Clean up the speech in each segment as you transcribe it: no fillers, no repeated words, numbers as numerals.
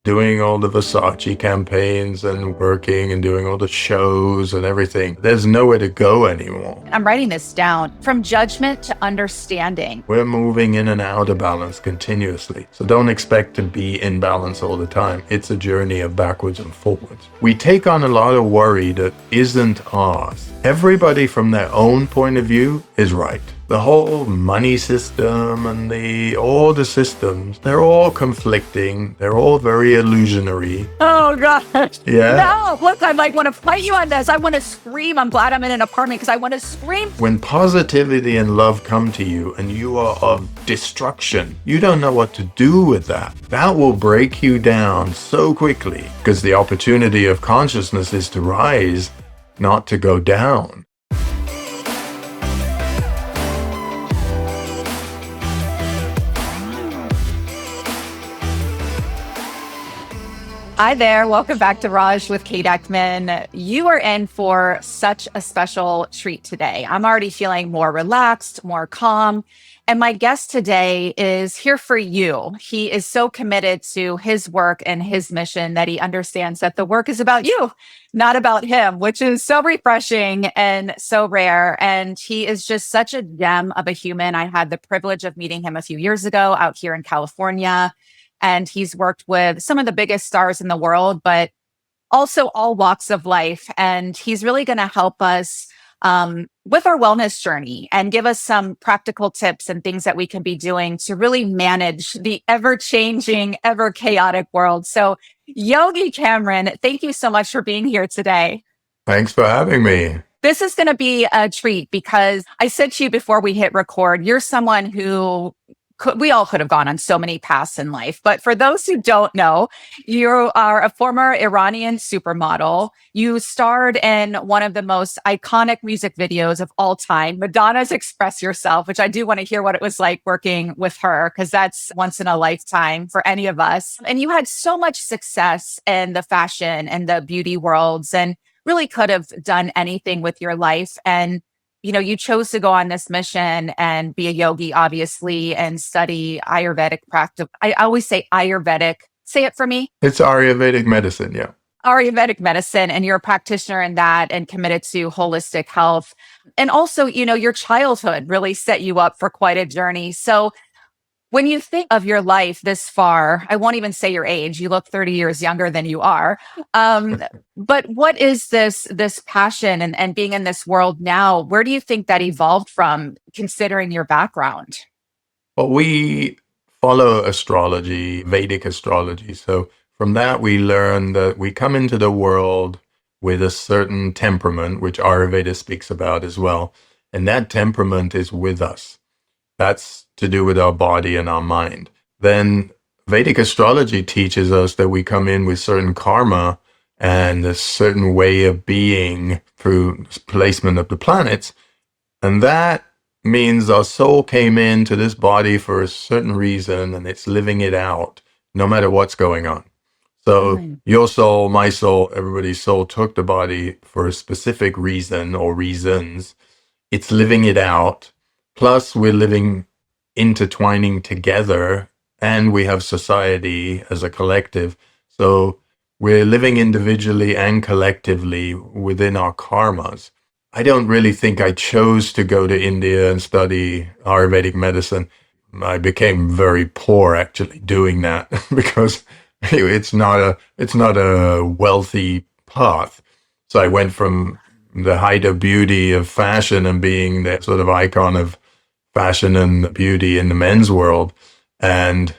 doing all the Versace campaigns and working and doing all the shows and everything. There's nowhere to go anymore. I'm writing this down. From judgment to understanding. We're moving in and out of balance continuously. So don't expect to be in balance all the time. It's a journey of backwards and forwards. We take on a lot of worry that isn't ours. Everybody from their own point of view is right. The whole money system and all the systems, they're all conflicting. They're all very illusionary. Oh, gosh. Yeah. No, look, I want to fight you on this. I want to scream. I'm glad I'm in an apartment because I want to scream. When positivity and love come to you and you are of destruction, you don't know what to do with that. That will break you down so quickly because the opportunity of consciousness is to rise, not to go down. Hi there. Welcome back to Raj with Kate Ekman. You are in for such a special treat today. I'm already feeling more relaxed, more calm. And my guest today is here for you. He is so committed to his work and his mission that he understands that the work is about you, not about him, which is so refreshing and so rare. And he is just such a gem of a human. I had the privilege of meeting him a few years ago out here in California. And he's worked with some of the biggest stars in the world, but also all walks of life. And he's really going to help us with our wellness journey and give us some practical tips and things that we can be doing to really manage the ever-changing, ever-chaotic world. So, Yogi Cameron, thank you so much for being here today. Thanks for having me. This is going to be a treat because I said to you before we hit record, you're someone who we all could have gone on so many paths in life. But for those who don't know, you are a former Iranian supermodel. You starred in one of the most iconic music videos of all time, Madonna's Express Yourself, which I do want to hear what it was like working with her, because that's once in a lifetime for any of us. And you had so much success in the fashion and the beauty worlds and really could have done anything with your life. And you chose to go on this mission and be a yogi, obviously, and study Ayurvedic practice. I always say Ayurvedic. Say it for me. It's Ayurvedic medicine, yeah. Ayurvedic medicine, and you're a practitioner in that and committed to holistic health. And also, your childhood really set you up for quite a journey. So when you think of your life this far, I won't even say your age. You look 30 years younger than you are. But what is this passion and being in this world now? Where do you think that evolved from, considering your background? Well, we follow astrology, Vedic astrology. So from that, we learn that we come into the world with a certain temperament, which Ayurveda speaks about as well. And that temperament is with us. That's to do with our body and our mind. Then Vedic astrology teaches us that we come in with certain karma and a certain way of being through placement of the planets. And that means our soul came into this body for a certain reason and it's living it out no matter what's going on. So your soul, my soul, everybody's soul took the body for a specific reason or reasons. It's living it out. Plus, we're living intertwining together, and we have society as a collective. So we're living individually and collectively within our karmas. I don't really think I chose to go to India and study Ayurvedic medicine. I became very poor actually doing that because it's not a wealthy path. So I went from the height of beauty of fashion and being the sort of icon of fashion and beauty in the men's world and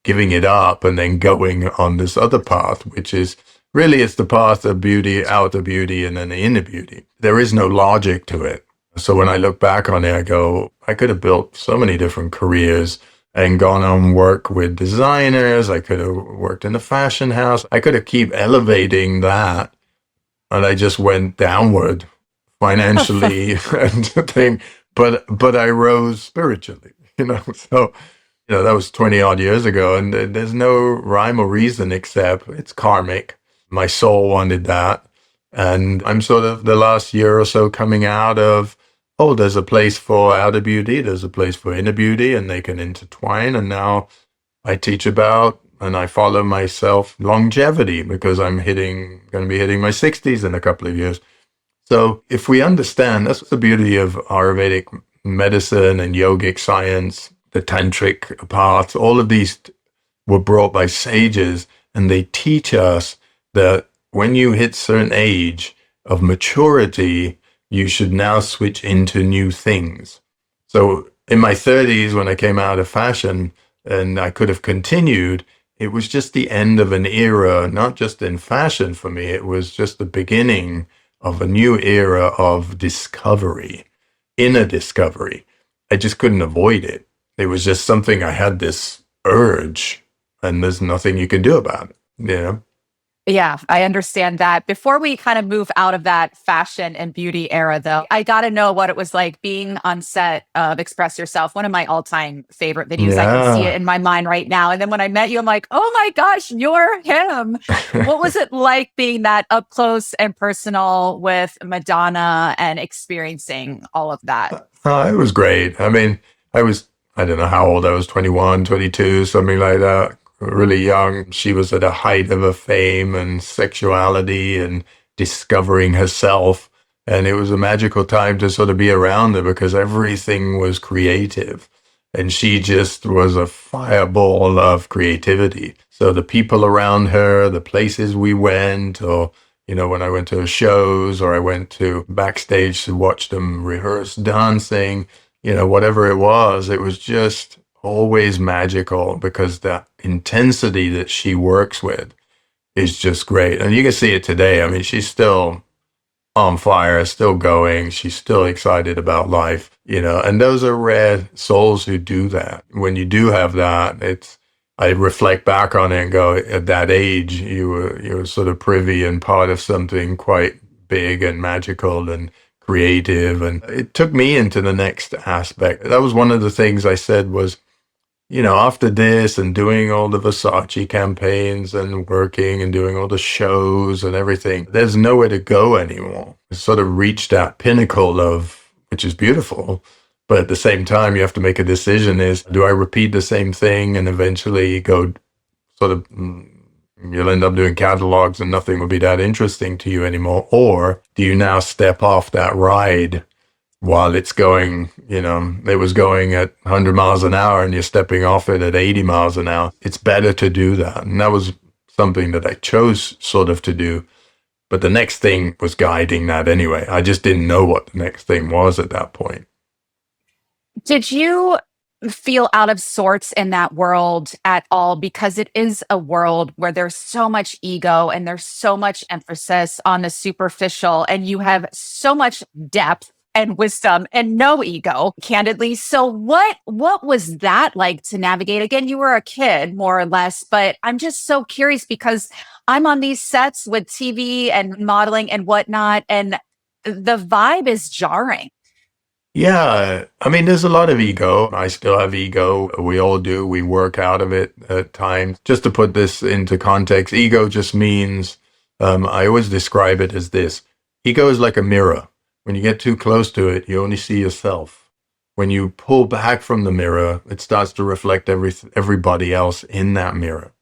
giving it up and then going on this other path, which is really it's the path of beauty, outer beauty, and then the inner beauty. There is no logic to it. So when I look back on it, I go, I could have built so many different careers and gone on work with designers. I could have worked in a fashion house. I could have keep elevating that. And I just went downward financially and thing. But I rose spiritually, so, that was 20 odd years ago. And there's no rhyme or reason except it's karmic. My soul wanted that. And I'm sort of the last year or so coming out of, there's a place for outer beauty. There's a place for inner beauty and they can intertwine. And now I teach about and I follow myself longevity because going to be hitting my 60s in a couple of years. So if we understand, that's the beauty of Ayurvedic medicine and yogic science, the tantric paths, all of these were brought by sages, and they teach us that when you hit certain age of maturity, you should now switch into new things. So in my 30s, when I came out of fashion and I could have continued, it was just the end of an era, not just in fashion for me, it was just the beginning of a new era of discovery, inner discovery. I just couldn't avoid it. It was just something I had this urge, and there's nothing you can do about it. Yeah, I understand that. Before we kind of move out of that fashion and beauty era, though, I got to know what it was like being on set of Express Yourself, one of my all-time favorite videos. I can see it Yeah. in my mind right now. And then when I met you, I'm like, oh my gosh, you're him. What was it like being that up close and personal with Madonna and experiencing all of that? It was great. I mean, I don't know how old I was, 21, 22, something like that. Really young. She was at a height of her fame and sexuality and discovering herself. And it was a magical time to sort of be around her because everything was creative. And she just was a fireball of creativity. So the people around her, the places we went, or when I went to shows or I went to backstage to watch them rehearse dancing, whatever it was just always magical because the intensity that she works with is just great. And you can see it today. I mean, she's still on fire, still going. She's still excited about life, and those are rare souls who do that. When you do have that, I reflect back on it and go, at that age, you were sort of privy and part of something quite big and magical and creative. And it took me into the next aspect. That was one of the things I said was, after this and doing all the Versace campaigns and working and doing all the shows and everything, there's nowhere to go anymore. It's sort of reached that pinnacle which is beautiful. But at the same time, you have to make a decision do I repeat the same thing and eventually go sort of, you'll end up doing catalogs and nothing will be that interesting to you anymore? Or do you now step off that ride while it's going, it was going at 100 miles an hour and you're stepping off it at 80 miles an hour? It's better to do that. And that was something that I chose sort of to do. But the next thing was guiding that anyway. I just didn't know what the next thing was at that point. Did you feel out of sorts in that world at all? Because it is a world where there's so much ego and there's so much emphasis on the superficial, and you have so much depth and wisdom and no ego, candidly. So what was that like to navigate? Again, you were a kid, more or less, but I'm just so curious because I'm on these sets with TV and modeling and whatnot, and the vibe is jarring. Yeah, I mean, there's a lot of ego. I still have ego. We all do. We work out of it at times. Just to put this into context, ego just means, I always describe it as this. Ego is like a mirror. When you get too close to it, you only see yourself. When you pull back from the mirror, it starts to reflect everybody else in that mirror.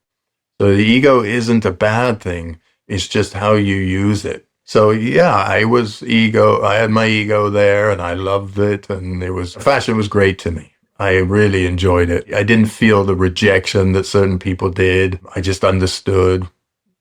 So the ego isn't a bad thing. It's just how you use it. So yeah, I had my ego there and I loved it, and fashion was great to me. I really enjoyed it. I didn't feel the rejection that certain people did. I just understood,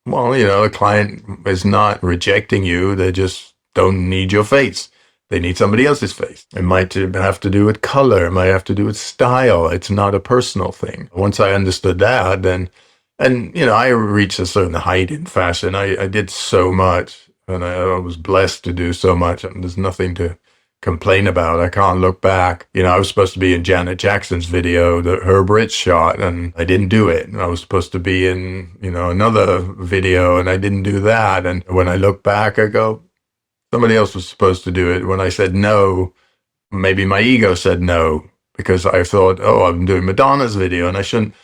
well, a client is not rejecting you. They just don't need your face. They need somebody else's face. It might have to do with color. It might have to do with style. It's not a personal thing. Once I understood that, then, and I reached a certain height in fashion. I did so much. And I was blessed to do so much, and there's nothing to complain about. I can't look back. I was supposed to be in Janet Jackson's video that Herb Ritts shot, and I didn't do it. And I was supposed to be in, another video, and I didn't do that. And when I look back, I go, somebody else was supposed to do it. When I said no, maybe my ego said no, because I thought, oh, I'm doing Madonna's video, and I shouldn't.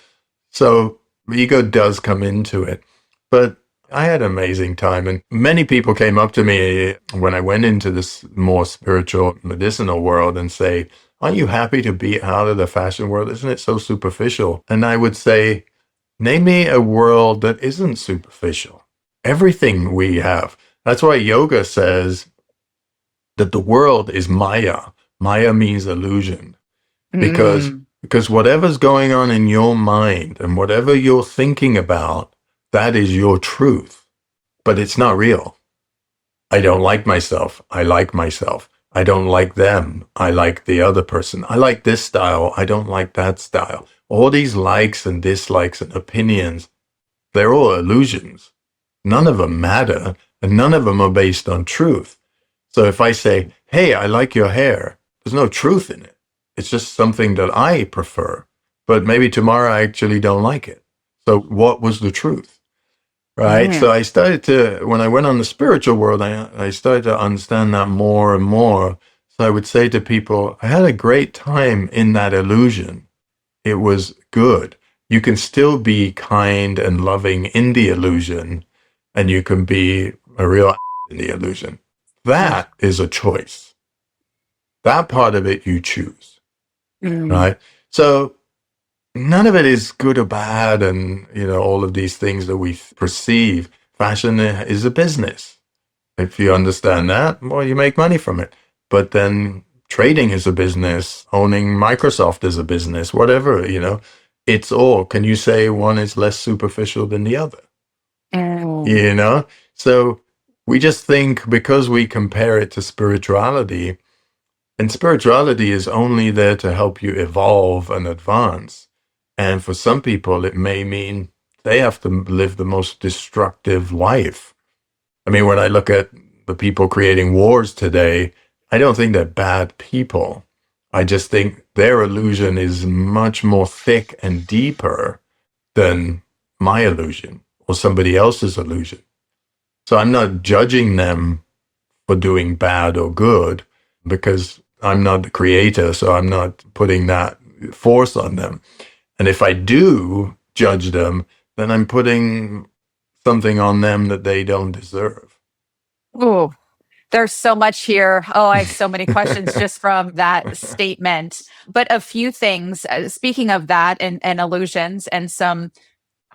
So ego does come into it. But I had an amazing time, and many people came up to me when I went into this more spiritual, medicinal world and say, aren't you happy to be out of the fashion world? Isn't it so superficial? And I would say, Name me a world that isn't superficial. Everything we have. That's why yoga says that the world is Maya. Maya means illusion. Because Mm, because whatever's going on in your mind and whatever you're thinking about, that is your truth. But it's not real. I don't like myself. I like myself. I don't like them. I like the other person. I like this style. I don't like that style. All these likes and dislikes and opinions, they're all illusions. None of them matter, and none of them are based on truth. So if I say, hey, I like your hair, there's no truth in it. It's just something that I prefer. But maybe tomorrow I actually don't like it. So what was the truth? Right. So mm, I started to, when I went on the spiritual world, I started to understand that more and more. So I would say to people, I had a great time in that illusion. It was good. You can still be kind and loving in the illusion, and you can be a real in the illusion. ugh, That is a choice. That part of it you choose. mm, Right. So none of it is good or bad, and all of these things that we perceive. Fashion is a business. If you understand that, well, you make money from it. But then trading is a business, owning Microsoft is a business, whatever, it's all. Can you say one is less superficial than the other? mm. you know so we just think because we compare it to spirituality, and spirituality is only there to help you evolve and advance. And for some people, it may mean they have to live the most destructive life. I mean, when I look at the people creating wars today, I don't think they're bad people. I just think their illusion is much more thick and deeper than my illusion or somebody else's illusion. So I'm not judging them for doing bad or good because I'm not the creator, so I'm not putting that force on them. And if I do judge them, then I'm putting something on them that they don't deserve. Ooh, there's so much here. Oh, I have so many questions just from that statement. But a few things, speaking of that and illusions and some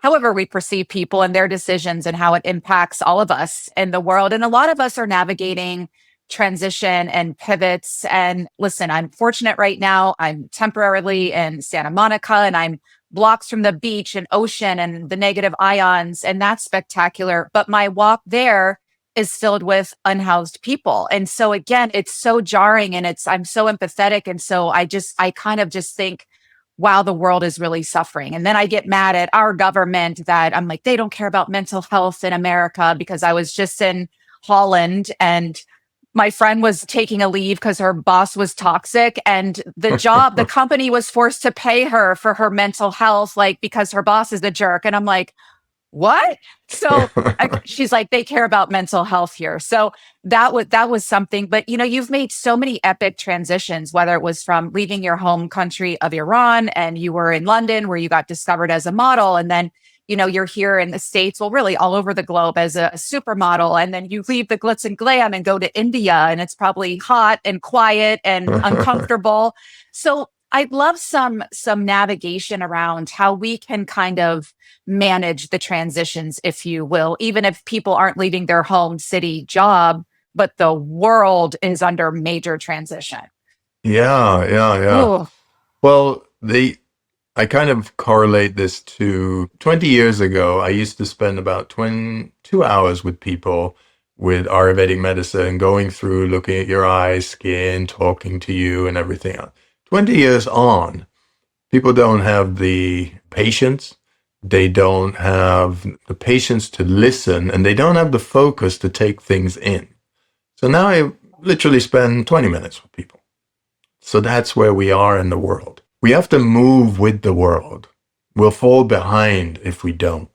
however we perceive people and their decisions and how it impacts all of us in the world. And a lot of us are navigating transition and pivots. And listen, I'm fortunate right now. I'm temporarily in Santa Monica and I'm blocks from the beach and ocean and the negative ions. And that's spectacular. But my walk there is filled with unhoused people. And so again, it's so jarring and I'm so empathetic. And so I kind of just think, wow, the world is really suffering. And then I get mad at our government that I'm like, they don't care about mental health in America because I was just in Holland and my friend was taking a leave because her boss was toxic and the company was forced to pay her for her mental health, like because her boss is a jerk. And I'm like, what? So she's like, they care about mental health here. So that was something. But you've made so many epic transitions, whether it was from leaving your home country of Iran and you were in London where you got discovered as a model, and then you're here in the States, well, really all over the globe as a supermodel, and then you leave the glitz and glam and go to India, and it's probably hot and quiet and uncomfortable. So I'd love some navigation around how we can kind of manage the transitions, if you will, even if people aren't leaving their home city job, but the world is under major transition. Yeah, yeah, yeah. Oh, Well, I kind of correlate this to 20 years ago. I used to spend about 22 hours with people with Ayurvedic medicine, going through, looking at your eyes, skin, talking to you, and everything else. 20 years on, people don't have the patience. They don't have the patience to listen, and they don't have the focus to take things in. So now I literally spend 20 minutes with people. So that's where we are in the world. We have to move with the world. We'll fall behind if we don't.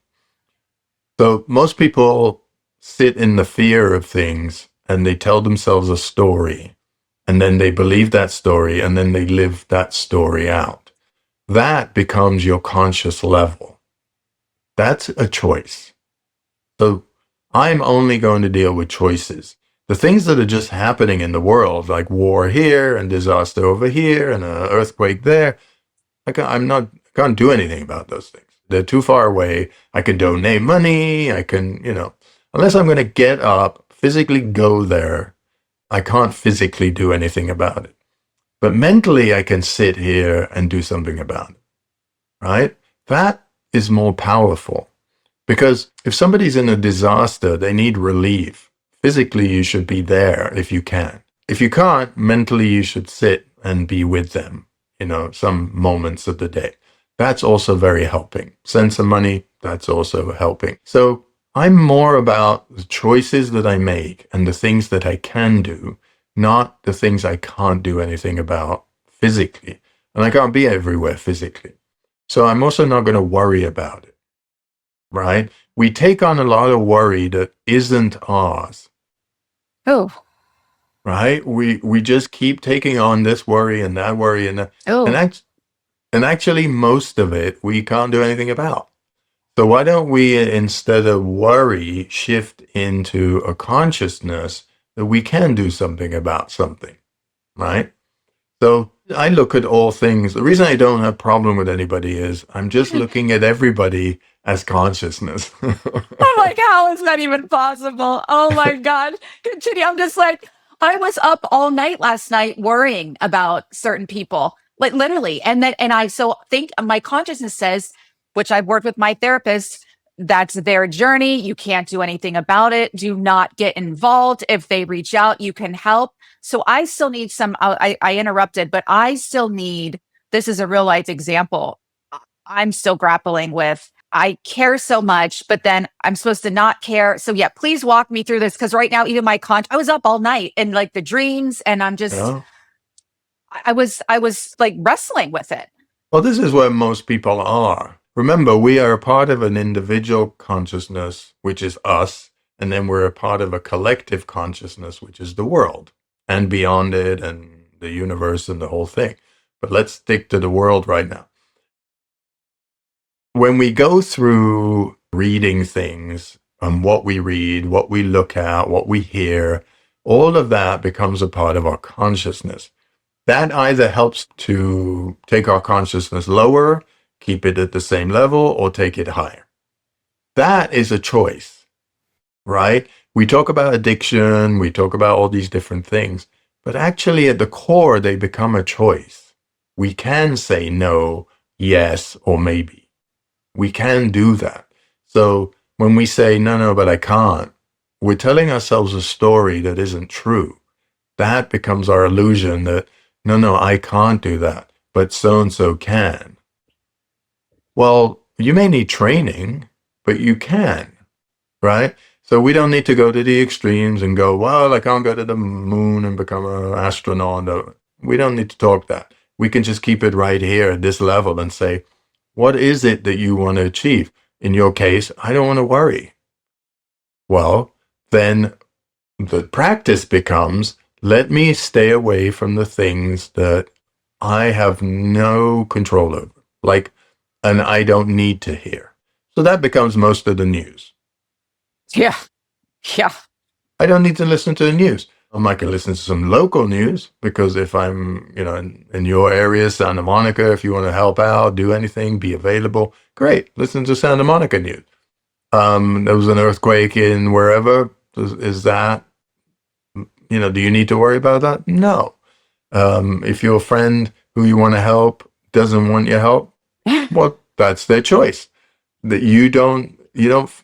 So most people sit in the fear of things and they tell themselves a story, and then they believe that story, and then they live that story out. That becomes your conscious level. That's a choice. So I'm only going to deal with choices. The things that are just happening in the world, like war here and disaster over here and an earthquake there, I can't do anything about those things. They're too far away. I can donate money. I can, unless I'm going to get up, physically go there, I can't physically do anything about it. But mentally, I can sit here and do something about it, right? That is more powerful. Because if somebody's in a disaster, they need relief. Physically, you should be there if you can. If you can't, mentally, you should sit and be with them, some moments of the day. That's also very helping. Send some money, that's also helping. So I'm more about the choices that I make and the things that I can do, not the things I can't do anything about physically. And I can't be everywhere physically. So I'm also not going to worry about it, right? We take on a lot of worry that isn't ours. Oh. Right? We just keep taking on this worry and that worry and that. Oh. And actually most of it we can't do anything about. So why don't we, instead of worry, shift into a consciousness that we can do something about something, right? So I look at all things. The reason I don't have a problem with anybody is I'm just looking at everybody as consciousness. I'm like, how is that even possible? Oh my God. Continue. I'm just like, I was up all night last night worrying about certain people, like literally. And I so think my consciousness says, which I've worked with my therapist, that's their journey. You can't do anything about it. Do not get involved. If they reach out, you can help. So I still need I interrupted, but I still need, this is a real life example. I'm still grappling with, I care so much, but then I'm supposed to not care. So yeah, please walk me through this. Cause right now, even I was up all night and like the dreams and I'm just, I was like wrestling with it. Well, this is where most people are. Remember, we are a part of an individual consciousness, which is us, and then we're a part of a collective consciousness, which is the world, and beyond it, and the universe, and the whole thing. But let's stick to the world right now. When we go through reading things, and what we read, what we look at, what we hear, all of that becomes a part of our consciousness. That either helps to take our consciousness lower, keep it at the same level, or take it higher. That is a choice, right? We talk about addiction, we talk about all these different things, but actually at the core, they become a choice. We can say no, yes, or maybe. We can do that. So when we say, no, but I can't, we're telling ourselves a story that isn't true. That becomes our illusion that, no, I can't do that, but so-and-so can. Well, you may need training, but you can, right? So we don't need to go to the extremes and go, well, I can't go to the moon and become an astronaut. We don't need to talk that. We can just keep it right here at this level and say, what is it that you want to achieve? In your case, I don't want to worry. Well, then the practice becomes, let me stay away from the things that I have no control over, and I don't need to hear. So that becomes most of the news. Yeah. Yeah. I don't need to listen to the news. I might listen to some local news because if I'm, in your area, Santa Monica, if you want to help out, do anything, be available, great. Listen to Santa Monica news. There was an earthquake in wherever. Is that, do you need to worry about that? No. If your friend who you want to help doesn't want your help, well, that's their choice. That you don't,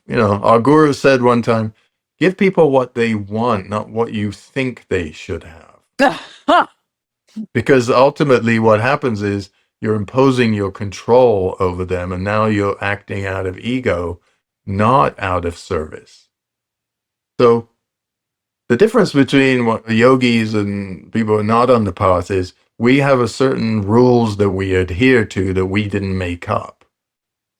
our guru said one time, give people what they want, not what you think they should have. Because ultimately what happens is you're imposing your control over them, and now you're acting out of ego, not out of service. So the difference between what yogis and people who are not on the path is we have a certain rules that we adhere to that we didn't make up.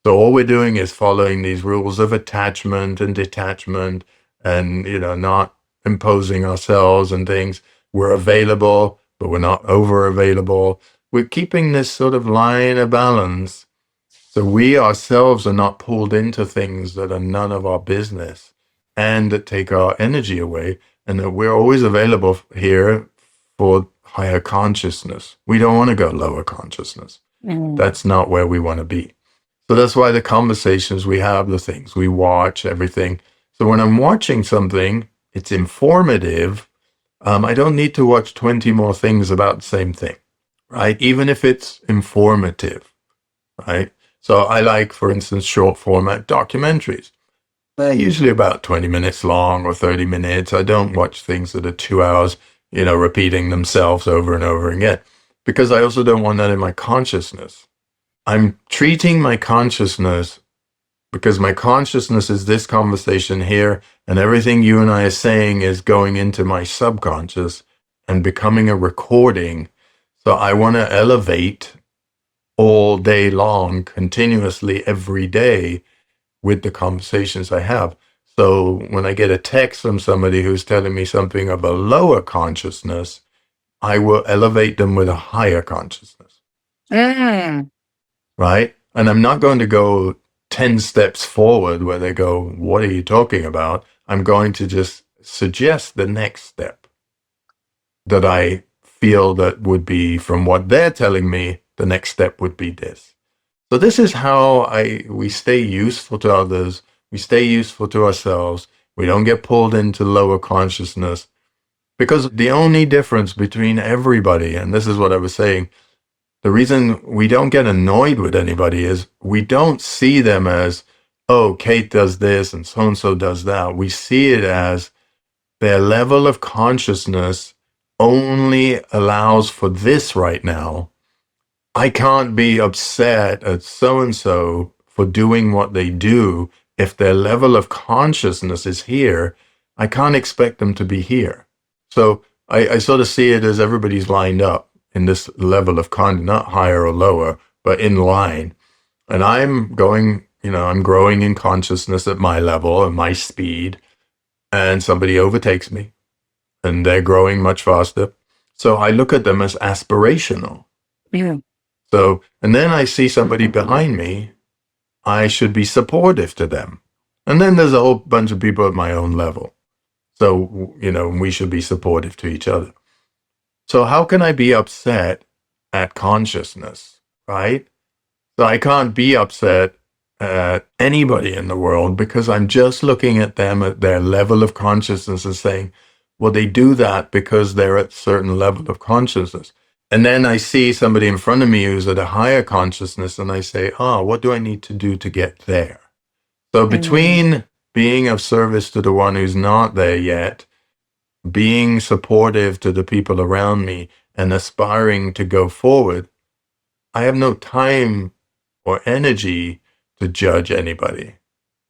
So all we're doing is following these rules of attachment and detachment and, not imposing ourselves and things. We're available, but we're not over available. We're keeping this sort of line of balance. So we ourselves are not pulled into things that are none of our business and that take our energy away, and that we're always available here for higher consciousness. We don't want to go lower consciousness. That's not where we want to be. So that's why the conversations we have, the things we watch, everything. So when I'm watching something, it's informative. I don't need to watch 20 more things about the same thing, right? Even if it's informative, right? So I like, for instance, short format documentaries. They're usually about 20 minutes long or 30 minutes. I don't watch things that are 2 hours, repeating themselves over and over again, because I also don't want that in my consciousness. I'm treating my consciousness because my consciousness is this conversation here, and everything you and I are saying is going into my subconscious and becoming a recording. So I want to elevate all day long, continuously, every day with the conversations I have. So when I get a text from somebody who's telling me something of a lower consciousness, I will elevate them with a higher consciousness. Mm. Right? And I'm not going to go 10 steps forward where they go, what are you talking about? I'm going to just suggest the next step that I feel that would be, from what they're telling me, the next step would be this. So this is how we stay useful to others, we stay useful to ourselves, we don't get pulled into lower consciousness. Because the only difference between everybody, and this is what I was saying, the reason we don't get annoyed with anybody is we don't see them as, oh, Kate does this and so does that. We see it as their level of consciousness only allows for this right now. I can't be upset at so and so for doing what they do. If their level of consciousness is here, I can't expect them to be here. So I sort of see it as everybody's lined up in this level of not higher or lower, but in line. And I'm going, I'm growing in consciousness at my level, at my speed, and somebody overtakes me and they're growing much faster. So I look at them as aspirational. Yeah. So, and then I see somebody behind me, I should be supportive to them. And then there's a whole bunch of people at my own level. So, we should be supportive to each other. So how can I be upset at consciousness, right? So I can't be upset at anybody in the world because I'm just looking at them at their level of consciousness and saying, well, they do that because they're at a certain level of consciousness. And then I see somebody in front of me who's at a higher consciousness and I say, what do I need to do to get there? So between being of service to the one who's not there yet, being supportive to the people around me, and aspiring to go forward, I have no time or energy to judge anybody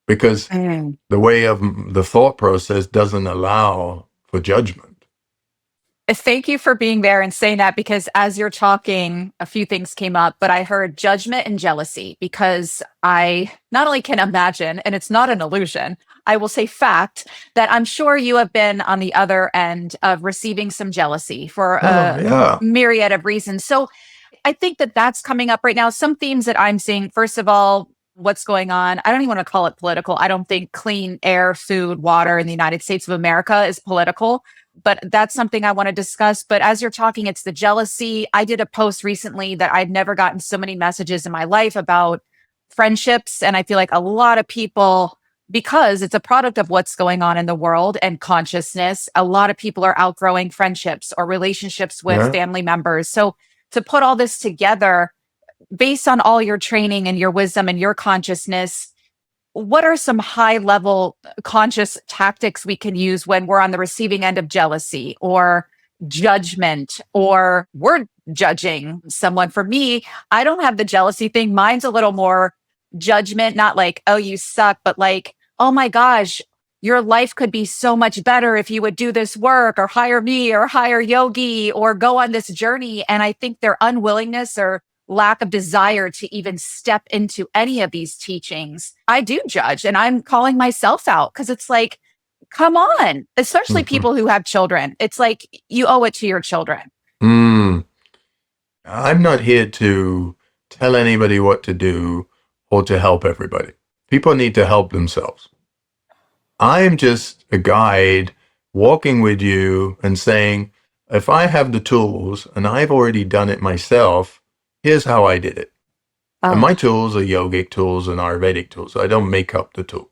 because the way of the thought process doesn't allow for judgment. Thank you for being there and saying that, because as you're talking, a few things came up, but I heard judgment and jealousy, because I not only can imagine, and it's not an illusion, I will say fact, that I'm sure you have been on the other end of receiving some jealousy for Oh, a yeah. myriad of reasons. So I think that that's coming up right now. Some themes that I'm seeing, first of all, what's going on. I don't even want to call it political. I don't think clean air, food, water in the United States of America is political, but that's something I want to discuss. But as you're talking, it's the jealousy. I did a post recently that I'd never gotten so many messages in my life about friendships. And I feel like a lot of people, because it's a product of what's going on in the world and consciousness, a lot of people are outgrowing friendships or relationships with Yeah. family members. So to put all this together, based on all your training and your wisdom and your consciousness, what are some high level conscious tactics we can use when we're on the receiving end of jealousy or judgment, or we're judging someone? For me, I don't have the jealousy thing. Mine's a little more judgment, not like, oh, you suck, but like, oh my gosh, your life could be so much better if you would do this work or hire me or hire Yogi or go on this journey. And I think their unwillingness or lack of desire to even step into any of these teachings, I do judge, and I'm calling myself out, because it's like, come on, especially people who have children. It's like you owe it to your children. I'm not here to tell anybody what to do or to help everybody. People need to help themselves. I'm just a guide walking with you and saying, if I have the tools and I've already done it myself, here's how I did it. And Oh, my tools are yogic tools and Ayurvedic tools. So I don't make up the tool.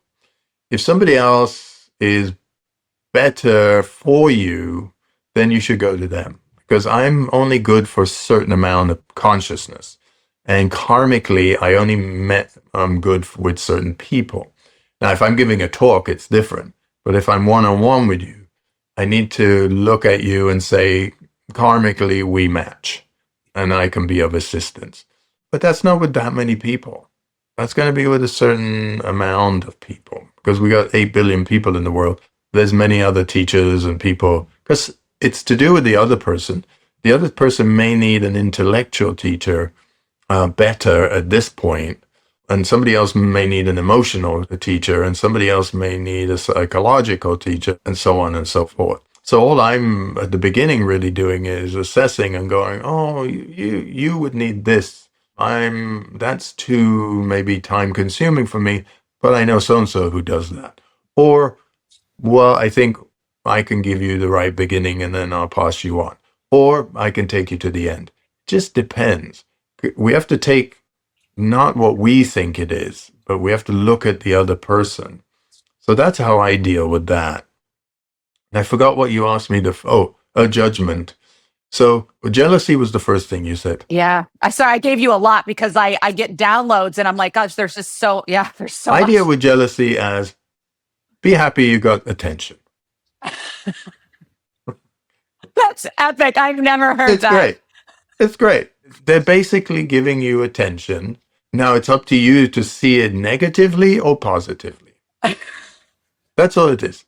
If somebody else is better for you, then you should go to them. Because I'm only good for a certain amount of consciousness. And karmically, I only I'm good with certain people. Now, if I'm giving a talk, it's different. But if I'm one on one with you, I need to look at you and say, karmically, we match. And I can be of assistance. But that's not with that many people. That's going to be with a certain amount of people because we got 8 billion people in the world. There's many other teachers and people because it's to do with the other person. The other person may need an intellectual teacher better at this point, and somebody else may need an emotional teacher, and somebody else may need a psychological teacher, and so on and so forth. So all I'm at the beginning really doing is assessing and going, oh, you would need this. That's too maybe time consuming for me, but I know so and so who does that. Or, well, I think I can give you the right beginning and then I'll pass you on. Or I can take you to the end. Just depends. We have to take not what we think it is, but we have to look at the other person. So that's how I deal with that. And I forgot what you asked me a judgment. So jealousy was the first thing you said. yeah. I gave you a lot because I get downloads and I'm like, gosh, there's just yeah, there's so I deal much. with jealousy as be happy you got attention. That's epic. I've never heard It's that. great. It's great. They're basically giving you attention. Now it's up to you to see it negatively or positively. That's all it is.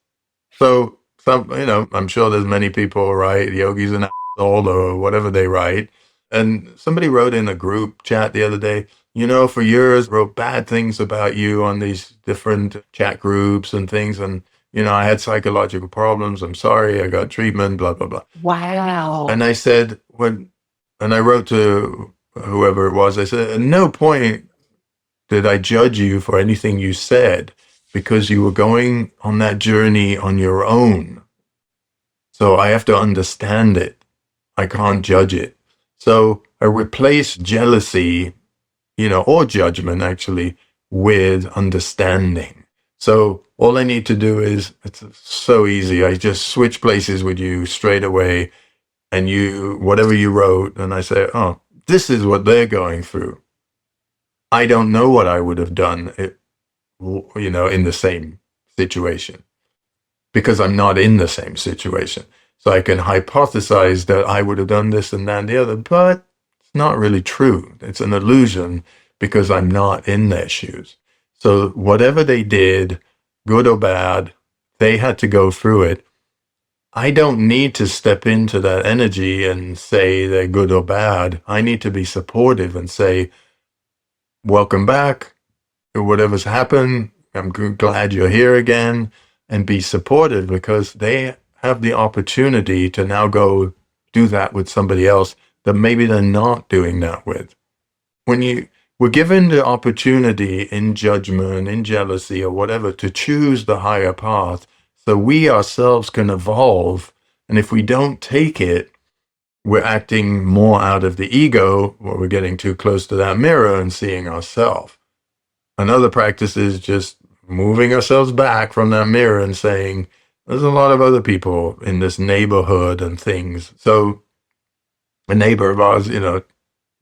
So I'm sure there's many people write yogis an asshole or whatever they write. And somebody wrote in a group chat the other day, for years wrote bad things about you on these different chat groups and things. And, I had psychological problems. I'm sorry. I got treatment, blah, blah, blah. Wow. And I said, and I wrote to whoever it was, I said, at no point did I judge you for anything you said because you were going on that journey on your own. So I have to understand it. I can't judge it. So I replace jealousy, or judgment actually, with understanding. So all I need to do is, it's so easy. I just switch places with you straight away and whatever you wrote, and I say, oh, this is what they're going through. I don't know what I would have done, in the same situation because I'm not in the same situation. So I can hypothesize that I would have done this and that and the other, but it's not really true. It's an illusion because I'm not in their shoes. So whatever they did, good or bad, they had to go through it. I don't need to step into that energy and say they're good or bad. I need to be supportive and say, welcome back. Whatever's happened, I'm glad you're here again, and be supportive because they have the opportunity to now go do that with somebody else that maybe they're not doing that with. We're given the opportunity in judgment, in jealousy, or whatever, to choose the higher path so we ourselves can evolve. And if we don't take it, we're acting more out of the ego, or we're getting too close to that mirror and seeing ourselves. Another practice is just moving ourselves back from that mirror and saying, there's a lot of other people in this neighborhood and things. So a neighbor of ours,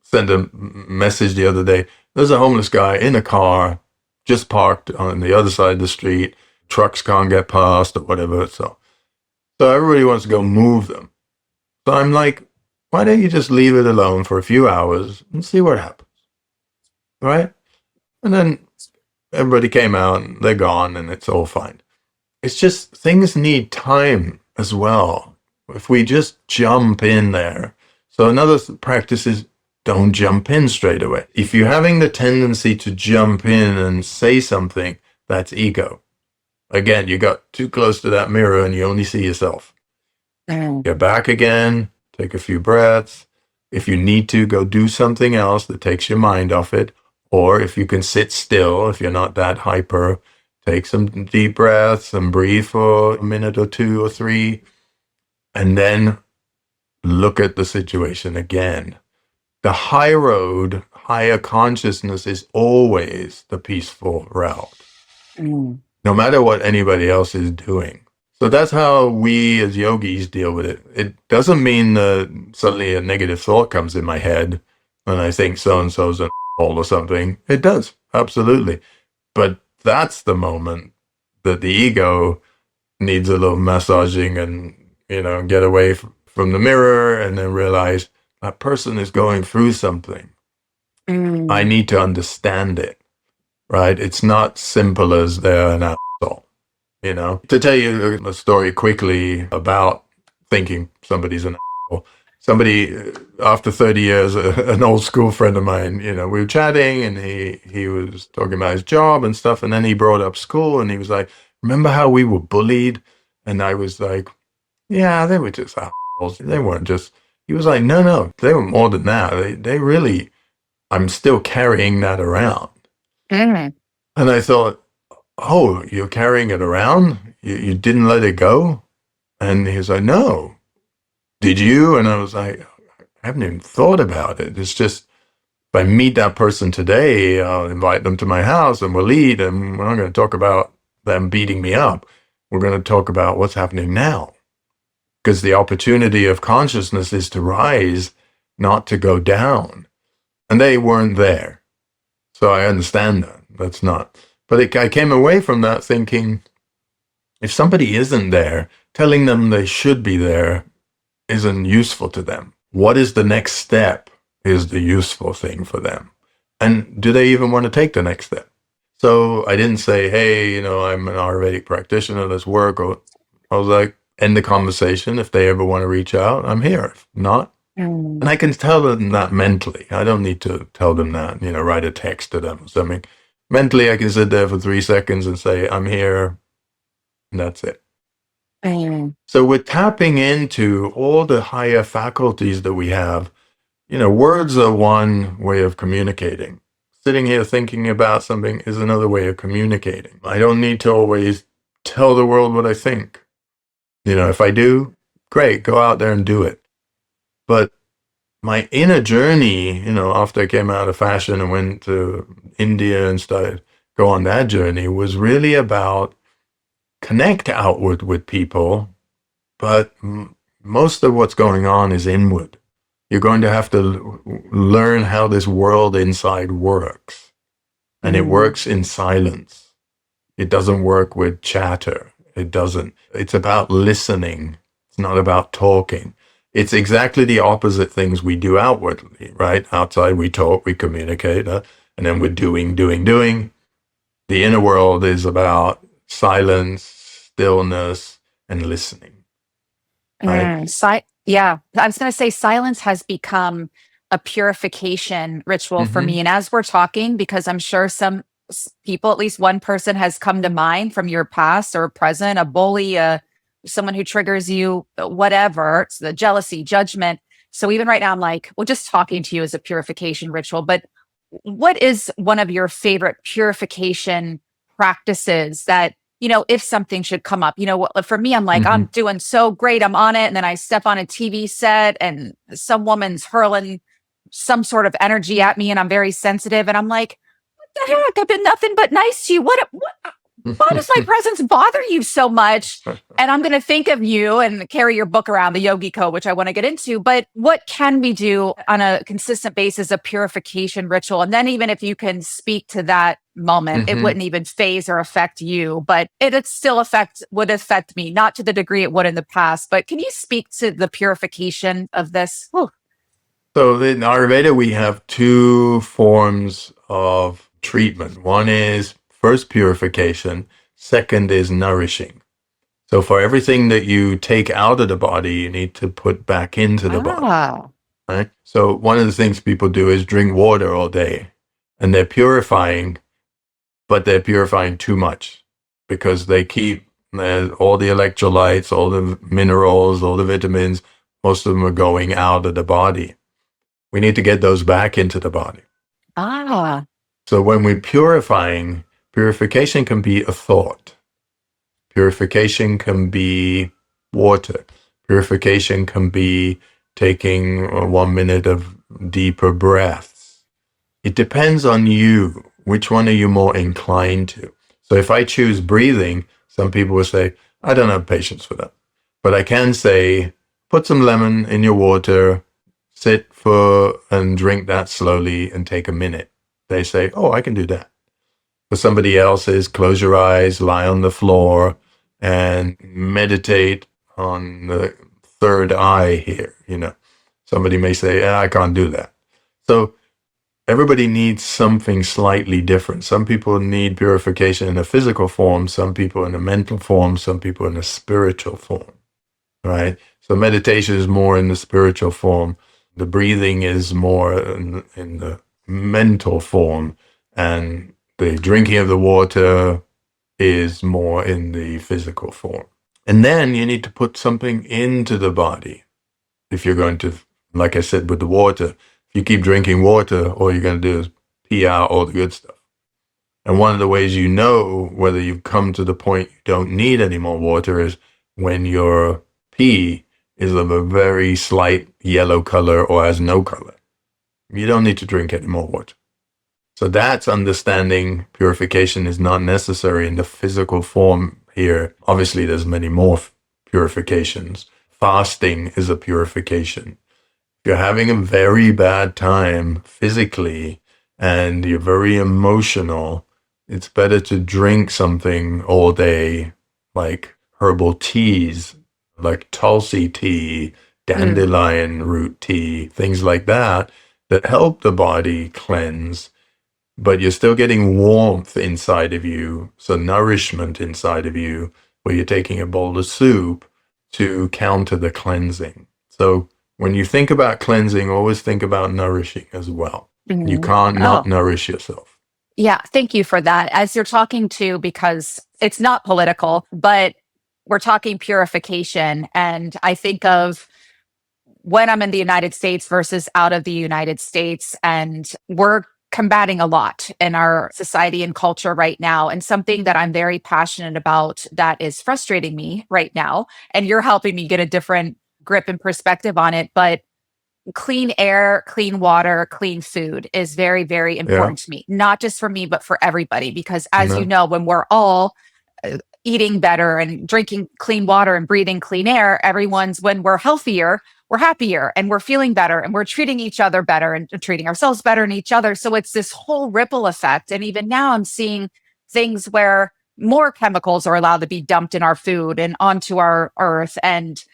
sent a message the other day. There's a homeless guy in a car just parked on the other side of the street. Trucks can't get past or whatever. So everybody wants to go move them. So I'm like, why don't you just leave it alone for a few hours and see what happens? Right? And then everybody came out and they're gone and it's all fine. It's just things need time as well. If we just jump in there. So another practice is don't jump in straight away. If you're having the tendency to jump in and say something, that's ego. Again, you got too close to that mirror and you only see yourself. Get back again, take a few breaths. If you need to, go do something else that takes your mind off it. Or if you can sit still, if you're not that hyper, take some deep breaths and breathe for a minute or 2 or 3, and then look at the situation again. The high road, higher consciousness is always the peaceful route, Mm. no matter what anybody else is doing. So that's how we as yogis deal with it. It doesn't mean that suddenly a negative thought comes in my head and I think so-and-so's an asshole or something. It does, absolutely. But that's the moment that the ego needs a little massaging and, get away from the mirror and then realize that person is going through something. I Mm. need to understand it, right? It's not simple as they're an asshole. To tell you a story quickly about thinking somebody's an asshole. Somebody, after 30 years, an old school friend of mine, we were chatting and he was talking about his job and stuff. And then he brought up school and he was like, remember how we were bullied? And I was like, yeah, they were just assholes. They weren't just, he was like, no, they were more than that. They really, I'm still carrying that around. Mm. And I thought, oh, you're carrying it around? You didn't let it go? And he was like, no. Did you? And I was like, I haven't even thought about it. It's just, if I meet that person today, I'll invite them to my house and we'll eat, and we're not going to talk about them beating me up. We're going to talk about what's happening now. Because the opportunity of consciousness is to rise, not to go down. And they weren't there. So I understand that. That's not. But I came away from that thinking, if somebody isn't there, telling them they should be there isn't useful to them. What is the next step is the useful thing for them. And do they even want to take the next step? So I didn't say, hey, I'm an Ayurvedic practitioner, let's work. Or I was like, end the conversation. If they ever want to reach out, I'm here. If not, Mm. and I can tell them that mentally. I don't need to tell them that, write a text to them or something. Mentally, I can sit there for 3 seconds and say, I'm here, and that's it. Mm. So we're tapping into all the higher faculties that we have. Words are one way of communicating. Sitting here thinking about something is another way of communicating. I don't need to always tell the world what I think. If I do, great, go out there and do it. But my inner journey, after I came out of fashion and went to India and started go on that journey, was really about connect outward with people, but most of what's going on is inward. You're going to have to learn how this world inside works. And it works in silence. It doesn't work with chatter. It doesn't. It's about listening. It's not about talking. It's exactly the opposite things we do outwardly, right? Outside we talk, we communicate, and then we're doing. The inner world is about silence, stillness, and listening, right? Yeah, I was going to say silence has become a purification ritual for Mm-hmm. me. And as we're talking, because I'm sure some people, at least one person has come to mind from your past or present, a bully, someone who triggers you, whatever, it's the jealousy, judgment. So even right now, I'm like, well, just talking to you is a purification ritual. But what is one of your favorite purification practices that, if something should come up, for me, I'm like, Mm-hmm. I'm doing so great. I'm on it. And then I step on a TV set and some woman's hurling some sort of energy at me and I'm very sensitive. And I'm like, what the heck? I've been nothing but nice to you. Why does my presence bother you so much? And I'm going to think of you and carry your book around, the Yogi Code, which I want to get into. But what can we do on a consistent basis, a purification ritual? And then even if you can speak to that moment, it Mm-hmm. wouldn't even phase or affect you, but it still would affect me, not to the degree it would in the past. But can you speak to the purification of this? Whew. So in Ayurveda, we have two forms of treatment. One is first purification, second is nourishing. So for everything that you take out of the body, you need to put back into the body, Ah. right? So one of the things people do is drink water all day, and they're purifying, but they're purifying too much because they keep all the electrolytes, all the minerals, all the vitamins, most of them are going out of the body. We need to get those back into the body. Ah. So when we're purifying, purification can be a thought. Purification can be water. Purification can be taking 1 minute of deeper breaths. It depends on you. Which one are you more inclined to? So if I choose breathing, some people will say, I don't have patience for that. But I can say, put some lemon in your water, sit for and drink that slowly and take a minute. They say, oh, I can do that. For somebody else is close your eyes, lie on the floor and meditate on the third eye here. Somebody may say, I can't do that. So everybody needs something slightly different. Some people need purification in a physical form, some people in a mental form, some people in a spiritual form, right? So meditation is more in the spiritual form. The breathing is more in the mental form, and the drinking of the water is more in the physical form. And then you need to put something into the body. If you're going to, like I said, with the water, if you keep drinking water, all you're going to do is pee out all the good stuff. And one of the ways you know whether you've come to the point you don't need any more water is when your pee is of a very slight yellow color or has no color. You don't need to drink any more water. So that's understanding purification is not necessary in the physical form here. Obviously, there's many more purifications. Fasting is a purification. If you're having a very bad time physically and you're very emotional, it's better to drink something all day, like herbal teas, like Tulsi tea, dandelion root tea, things like that help the body cleanse, but you're still getting warmth inside of you, so nourishment inside of you, where you're taking a bowl of soup to counter the cleansing. So when you think about cleansing, always think about nourishing as well. You can't not nourish yourself. Yeah, thank you for that. As you're talking to, because it's not political, but we're talking purification. And I think of when I'm in the United States versus out of the United States. And we're combating a lot in our society and culture right now. And something that I'm very passionate about that is frustrating me right now. And you're helping me get a different grip and perspective on it. But clean air, clean water, clean food is very, very important to me, not just for me, but for everybody. Because as you know, when we're all eating better and drinking clean water and breathing clean air, when we're healthier, we're happier and we're feeling better and we're treating each other better and treating ourselves better and each other. So it's this whole ripple effect. And even now I'm seeing things where more chemicals are allowed to be dumped in our food and onto our earth and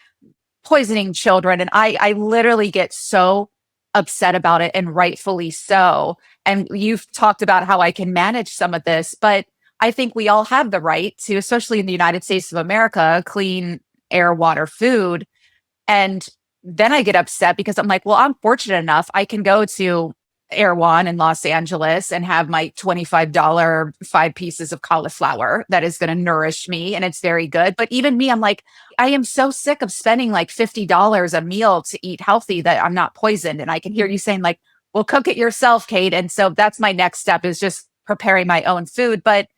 poisoning children. And I literally get so upset about it, and rightfully so. And you've talked about how I can manage some of this, but I think we all have the right to, especially in the United States of America, clean air, water, food. And then I get upset because I'm like, well, I'm fortunate enough. I can go to Erewhon in Los Angeles and have my $25 5 pieces of cauliflower that is going to nourish me. And it's very good. But even me, I'm like, I am so sick of spending like $50 a meal to eat healthy that I'm not poisoned. And I can hear you saying like, well, cook it yourself, Kate. And so that's my next step, is just preparing my own food. But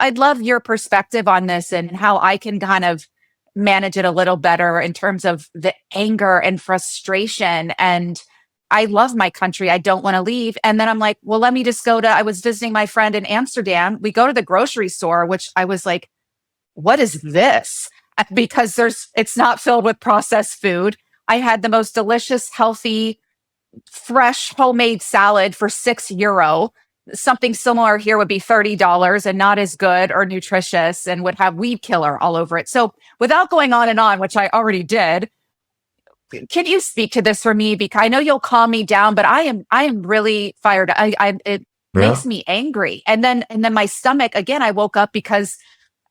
I'd love your perspective on this and how I can kind of manage it a little better in terms of the anger and frustration. And I love my country. I don't want to leave. And then I'm like, well, let me just I was visiting my friend in Amsterdam. We go to the grocery store, which I was like, what is this? Because it's not filled with processed food. I had the most delicious, healthy, fresh homemade salad for €6. Something similar here would be $30 and not as good or nutritious and would have weed killer all over it. So without going on and on, which I already did, can you speak to this for me? Because I know you'll calm me down, but I am really fired. It makes me angry. And then my stomach, again, I woke up because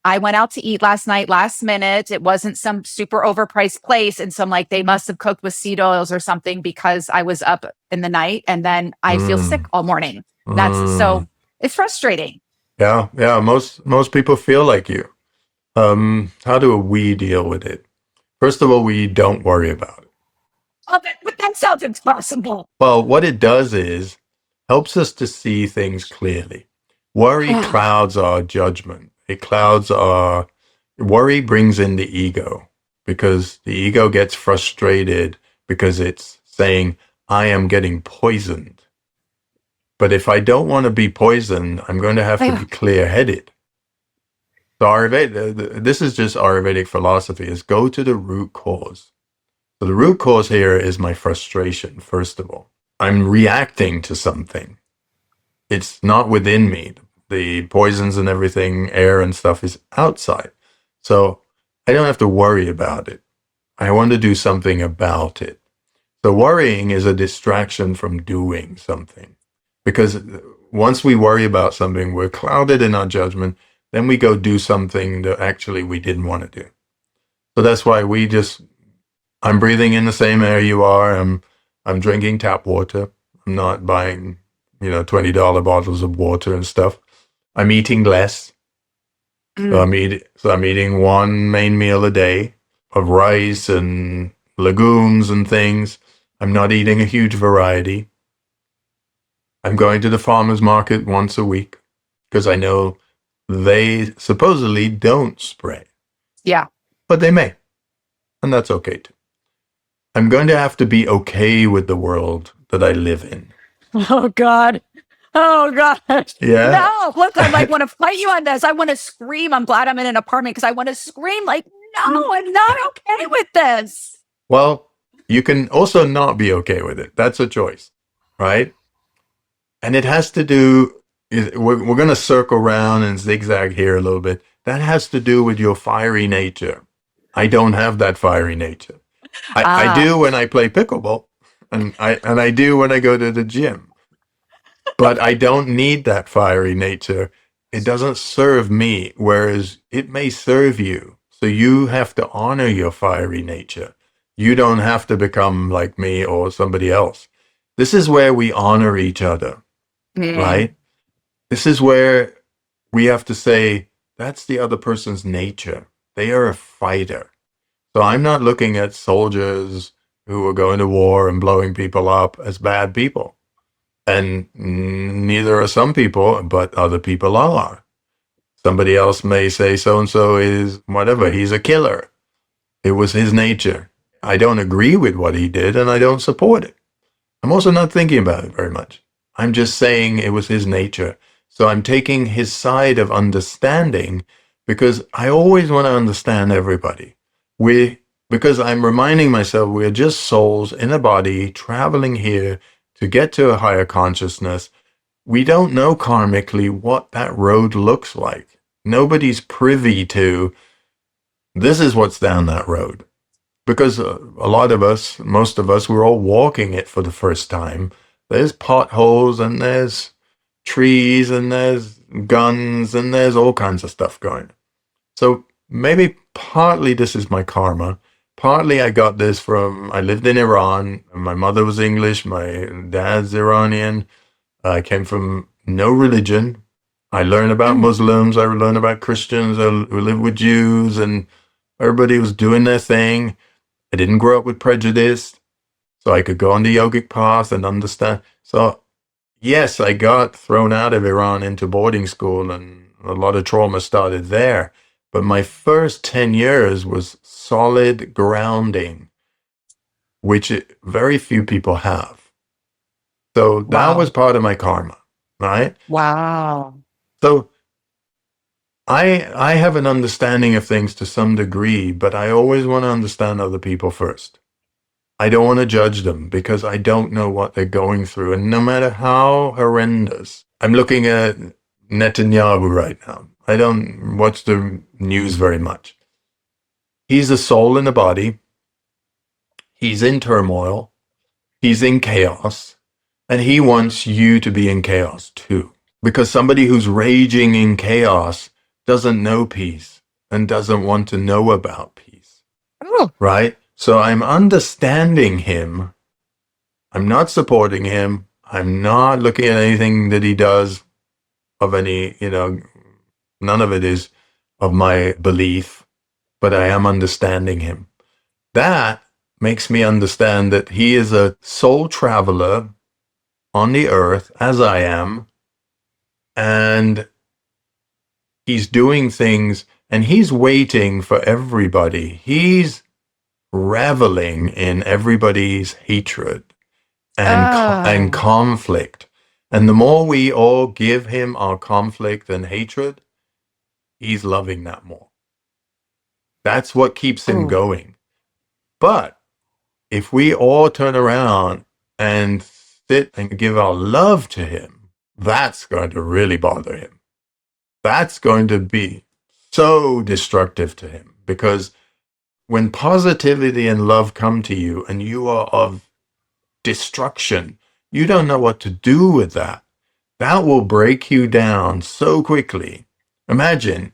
I went out to eat last night, last minute. It wasn't some super overpriced place. And so I'm like, they must have cooked with seed oils or something because I was up in the night and then I feel sick all morning. So it's frustrating. Yeah. Most people feel like you. How do we deal with it? First of all, we don't worry about it. Oh, but that sounds impossible. Well, what it does is helps us to see things clearly. Worry clouds our judgment. Worry brings in the ego, because the ego gets frustrated because it's saying, I am getting poisoned. But if I don't want to be poisoned, I'm going to have to be clear-headed. So Ayurveda, this is just Ayurvedic philosophy, is go to the root cause. So the root cause here is my frustration, first of all. I'm reacting to something. It's not within me. The poisons and everything, air and stuff is outside. So I don't have to worry about it. I want to do something about it. So worrying is a distraction from doing something. Because once we worry about something, we're clouded in our judgment. Then we go do something that actually we didn't want to do. So that's why I'm breathing in the same air you are. I'm drinking tap water. I'm not buying, $20 bottles of water and stuff. I'm eating less. So I'm eating one main meal a day of rice and legumes and things. I'm not eating a huge variety. I'm going to the farmer's market once a week because I know they supposedly don't spray. Yeah. But they may. And that's okay too. I'm going to have to be okay with the world that I live in. Oh, God. Oh, God. Yeah. No, look, I want to fight you on this. I want to scream. I'm glad I'm in an apartment because I want to scream no, I'm not okay with this. Well, you can also not be okay with it. That's a choice, right? And it has to do, we're going to circle around and zigzag here a little bit. That has to do with your fiery nature. I don't have that fiery nature. I do when I play pickleball, and I do when I go to the gym. But I don't need that fiery nature. It doesn't serve me, whereas it may serve you. So you have to honor your fiery nature. You don't have to become like me or somebody else. This is where we honor each other, right? This is where we have to say, that's the other person's nature. They are a fighter. So I'm not looking at soldiers who are going to war and blowing people up as bad people. And neither are some people, but other people are. Somebody else may say so-and-so is whatever, he's a killer. It was his nature. I don't agree with what he did, and I don't support it. I'm also not thinking about it very much. I'm just saying it was his nature. So I'm taking his side of understanding because I always want to understand everybody. Because I'm reminding myself we're just souls in a body traveling here to get to a higher consciousness. We don't know karmically what that road looks like. Nobody's privy to, this is what's down that road. Because a lot of us, most of us, we're all walking it for the first time. There's potholes and there's trees and there's guns and there's all kinds of stuff going. So maybe partly this is my karma. Partly I got this from, I lived in Iran. My mother was English. My dad's Iranian. I came from no religion. I learned about Muslims. I learned about Christians. I lived with Jews, and everybody was doing their thing. I didn't grow up with prejudice, so I could go on the yogic path and understand. So yes, I got thrown out of Iran into boarding school, and a lot of trauma started there. But my first 10 years was solid grounding, which very few people have. So that was part of my karma, right? Wow. So I have an understanding of things to some degree, but I always want to understand other people first. I don't want to judge them because I don't know what they're going through. And no matter how horrendous, I'm looking at Netanyahu right now. I don't watch the news very much. He's a soul in a body. He's in turmoil. He's in chaos. And he wants you to be in chaos too. Because somebody who's raging in chaos doesn't know peace and doesn't want to know about peace. Ooh. Right? So I'm understanding him. I'm not supporting him. I'm not looking at anything that he does of any, none of it is of my belief, but I am understanding him. That makes me understand that he is a soul traveler on the earth, as I am, and he's doing things, and he's waiting for everybody. He's reveling in everybody's hatred and conflict. And the more we all give him our conflict and hatred, he's loving that more. That's what keeps him Oh, going. But if we all turn around and sit and give our love to him, that's going to really bother him. That's going to be so destructive to him, because when positivity and love come to you and you are of destruction, you don't know what to do with that. That will break you down so quickly. Imagine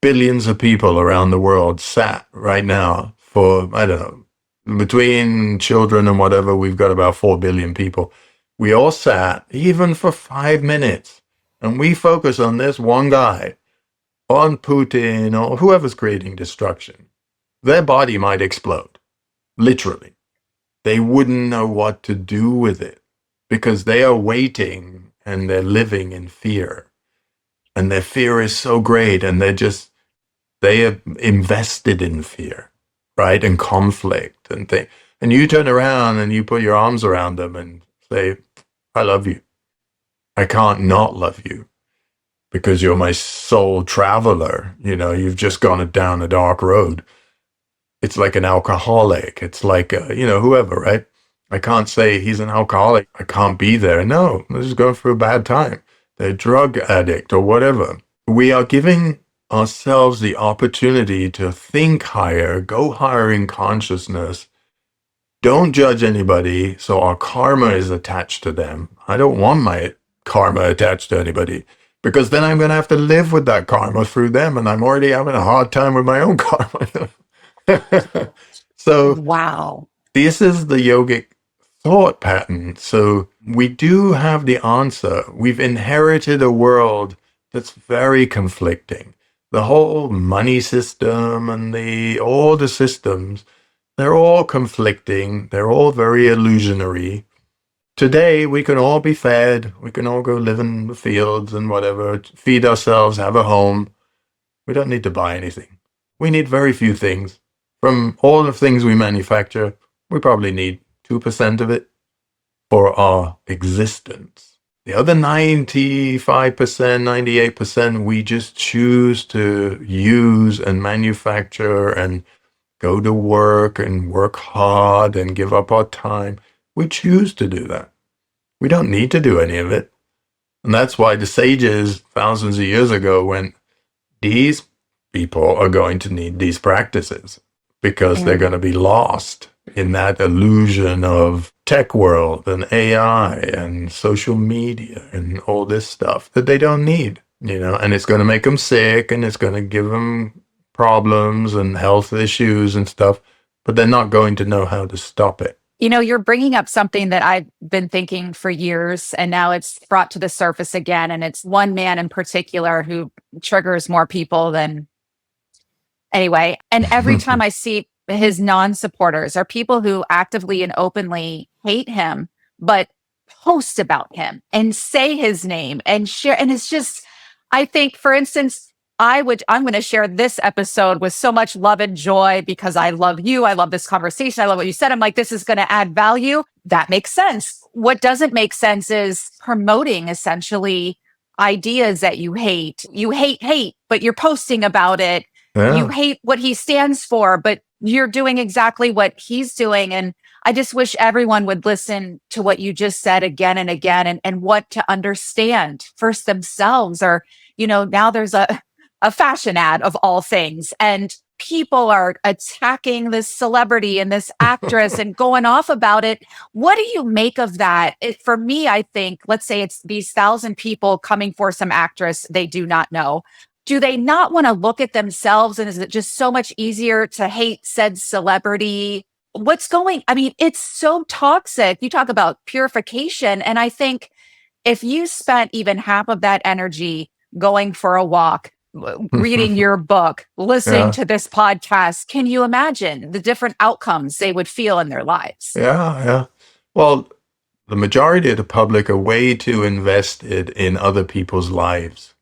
billions of people around the world sat right now for, I don't know, between children and whatever, we've got about 4 billion people. We all sat, even for 5 minutes, and we focus on this one guy, on Putin or whoever's creating destruction. Their body might explode, literally. They wouldn't know what to do with it because they are waiting and they're living in fear. And their fear is so great, and they are invested in fear, right? And conflict and things. And you turn around and you put your arms around them and say, I love you. I can't not love you because you're my soul traveler. You know, you've just gone down a dark road. It's like an alcoholic. It's like, whoever, right? I can't say he's an alcoholic. I can't be there. No, they're just going through a bad time. They're a drug addict or whatever. We are giving ourselves the opportunity to think higher, go higher in consciousness. Don't judge anybody so our karma is attached to them. I don't want my karma attached to anybody, because then I'm going to have to live with that karma through them, and I'm already having a hard time with my own karma. So wow. this is the yogic thought pattern. So we do have the answer. We've inherited a world that's very conflicting. The whole money system and all the systems, they're all conflicting. They're all very illusionary. Today, we can all be fed. We can all go live in the fields and whatever, feed ourselves, have a home. We don't need to buy anything. We need very few things. From all the things we manufacture, we probably need 2% of it for our existence. The other 95%, 98%, we just choose to use and manufacture and go to work and work hard and give up our time. We choose to do that. We don't need to do any of it. And that's why the sages thousands of years ago went, these people are going to need these practices because they're going to be lost in that illusion of tech world and AI and social media and all this stuff that they don't need, and it's going to make them sick and it's going to give them problems and health issues and stuff, but they're not going to know how to stop it. You're bringing up something that I've been thinking for years, and now it's brought to the surface again. And it's one man in particular who triggers more people than anyway. And every time I see his non-supporters are people who actively and openly hate him, but post about him and say his name and share. And it's just, I think, for instance, I'm going to share this episode with so much love and joy because I love you. I love this conversation. I love what you said. I'm like, this is going to add value. That makes sense. What doesn't make sense is promoting essentially ideas that you hate. You hate, but you're posting about it. Yeah. You hate what he stands for, but you're doing exactly what he's doing. And I just wish everyone would listen to what you just said again and again, and what to understand first themselves. Or, now there's a fashion ad of all things, and people are attacking this celebrity and this actress and going off about it. What do you make of that? For me, I think, let's say it's these 1,000 people coming for some actress they do not know. Do they not want to look at themselves? And is it just so much easier to hate said celebrity? It's so toxic. You talk about purification. And I think if you spent even half of that energy going for a walk, reading your book, listening Yeah. to this podcast, can you imagine the different outcomes they would feel in their lives? Yeah. Well, the majority of the public are way too invested in other people's lives.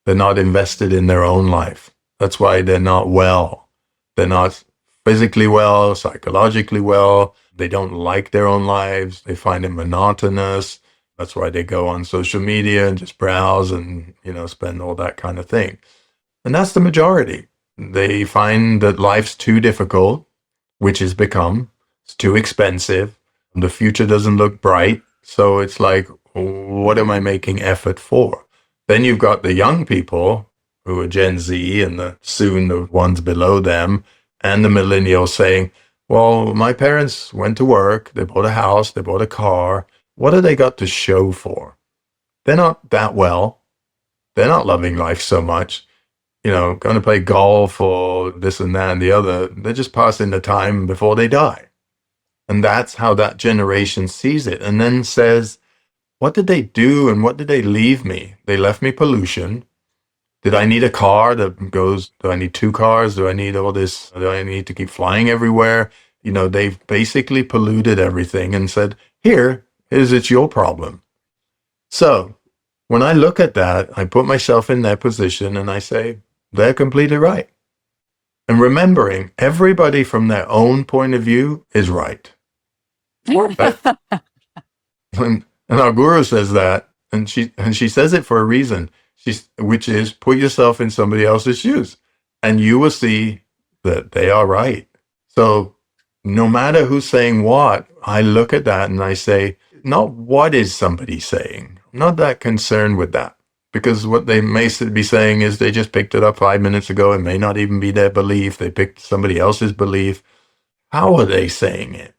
They're not invested in their own life. That's why they're not well. They're not physically well, psychologically well. They don't like their own lives. They find it monotonous. That's why they go on social media and just browse and, spend all that kind of thing. And that's the majority. They find that life's too difficult, which has become. It's too expensive. The future doesn't look bright. So it's like, what am I making effort for? Then you've got the young people who are Gen Z and soon the ones below them and the millennials saying, well, my parents went to work, they bought a house, they bought a car. What have they got to show for? They're not that well. They're not loving life so much. Going to play golf or this and that and the other. They're just passing the time before they die. And that's how that generation sees it. And then says, what did they do and what did they leave me? They left me pollution. Did I need a car that goes, do I need two cars? Do I need all this? Do I need to keep flying everywhere? They've basically polluted everything and said, here's it's your problem. So when I look at that, I put myself in their position and I say, they're completely right. And remembering everybody from their own point of view is right. And our guru says that, and she says it for a reason, which is put yourself in somebody else's shoes, and you will see that they are right. So no matter who's saying what, I look at that and I say, not what is somebody saying. I'm not that concerned with that, because what they may be saying is they just picked it up 5 minutes ago. It may not even be their belief. They picked somebody else's belief. How are they saying it?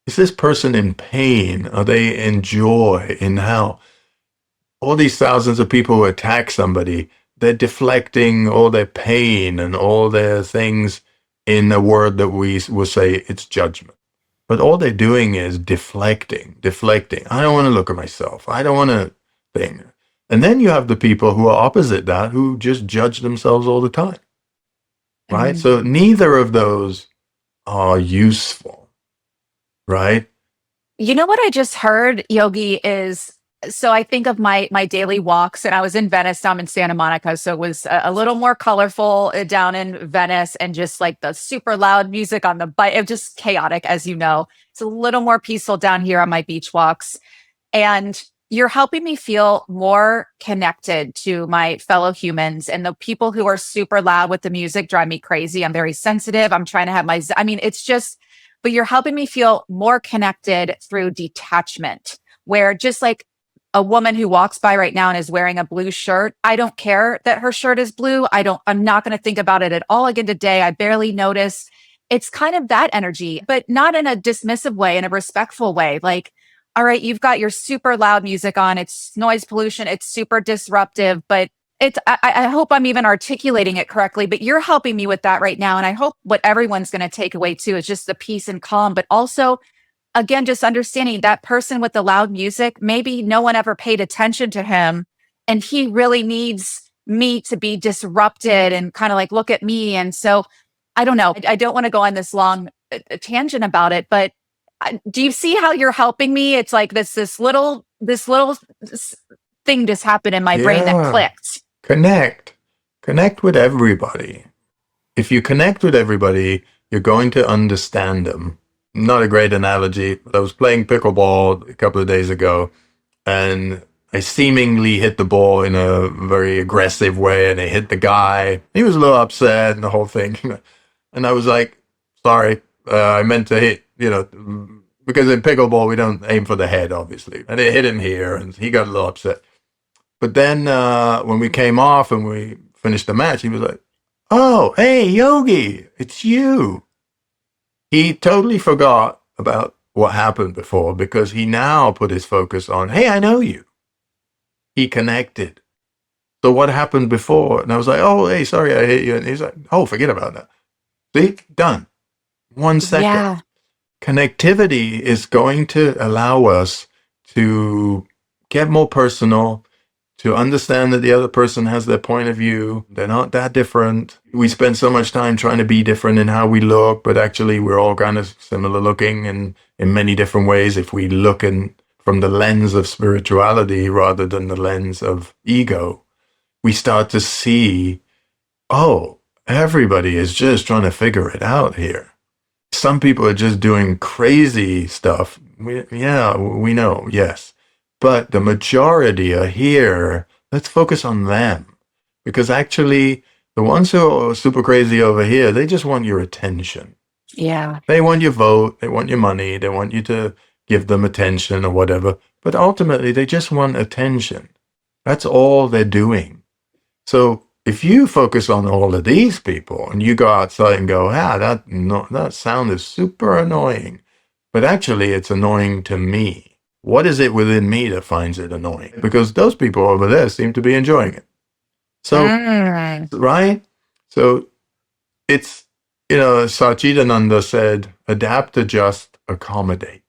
Is this person in pain? Are they in joy, in how? All these thousands of people who attack somebody, they're deflecting all their pain and all their things in a word that we will say it's judgment. But all they're doing is deflecting. I don't want to look at myself. I don't want to think. And then you have the people who are opposite that, who just judge themselves all the time. Right? So neither of those are useful. Right? You know what I just heard, Yogi, is so I think of my daily walks, and I was in Venice, now I'm in Santa Monica, so it was a little more colorful down in Venice, and just like the super loud music on the bike, it was just chaotic, as you know. It's a little more peaceful down here on my beach walks, and you're helping me feel more connected to my fellow humans. And the people who are super loud with the music drive me crazy. I'm very sensitive. I'm trying to have it's just, but you're helping me feel more connected through detachment, where just like a woman who walks by right now and is wearing a blue shirt, I don't care that her shirt is blue. I'm not going to think about it at all again today. I barely notice. It's kind of that energy, but not in a dismissive way, in a respectful way. Like, all right, you've got your super loud music on. It's noise pollution. It's super disruptive, but I hope I'm even articulating it correctly, but you're helping me with that right now. And I hope what everyone's going to take away too is just the peace and calm, but also, again, just understanding that person with the loud music, maybe no one ever paid attention to him, and he really needs me to be disrupted and kind of like, look at me. And so I don't know. I don't want to go on this long tangent about it, but do you see how you're helping me? It's like this little thing just happened in my brain that clicked. Connect with everybody. If you connect with everybody, you're going to understand them. Not a great analogy, but I was playing pickleball a couple of days ago, and I seemingly hit the ball in a very aggressive way, and it hit the guy. He was a little upset and the whole thing. And I was like, sorry, I meant to hit, because in pickleball, we don't aim for the head, obviously. And it hit him here, and he got a little upset. But then when we came off and we finished the match, he was like, oh, hey, Yogi, it's you. He totally forgot about what happened before, because he now put his focus on, hey, I know you. He connected. So what happened before? And I was like, oh, hey, sorry, I hit you. And he's like, oh, forget about that. See, done. 1 second. Yeah. Connectivity is going to allow us to get more personal, to understand that the other person has their point of view. They're not that different. We spend so much time trying to be different in how we look, but actually we're all kind of similar looking and in many different ways if we look from the lens of spirituality rather than the lens of ego. We start to see, oh, everybody is just trying to figure it out here. Some people are just doing crazy stuff. We know, yes. but the majority are here. Let's focus on them. Because actually, the ones who are super crazy over here, they just want your attention. Yeah. They want your vote, they want your money, they want you to give them attention or whatever. But ultimately, they just want attention. That's all they're doing. So if you focus on all of these people and you go outside and go, that sound is super annoying, but actually it's annoying to me. What is it within me that finds it annoying? Because those people over there seem to be enjoying it. So, Mm. right? So it's, Sachidananda said, adapt, adjust, accommodate.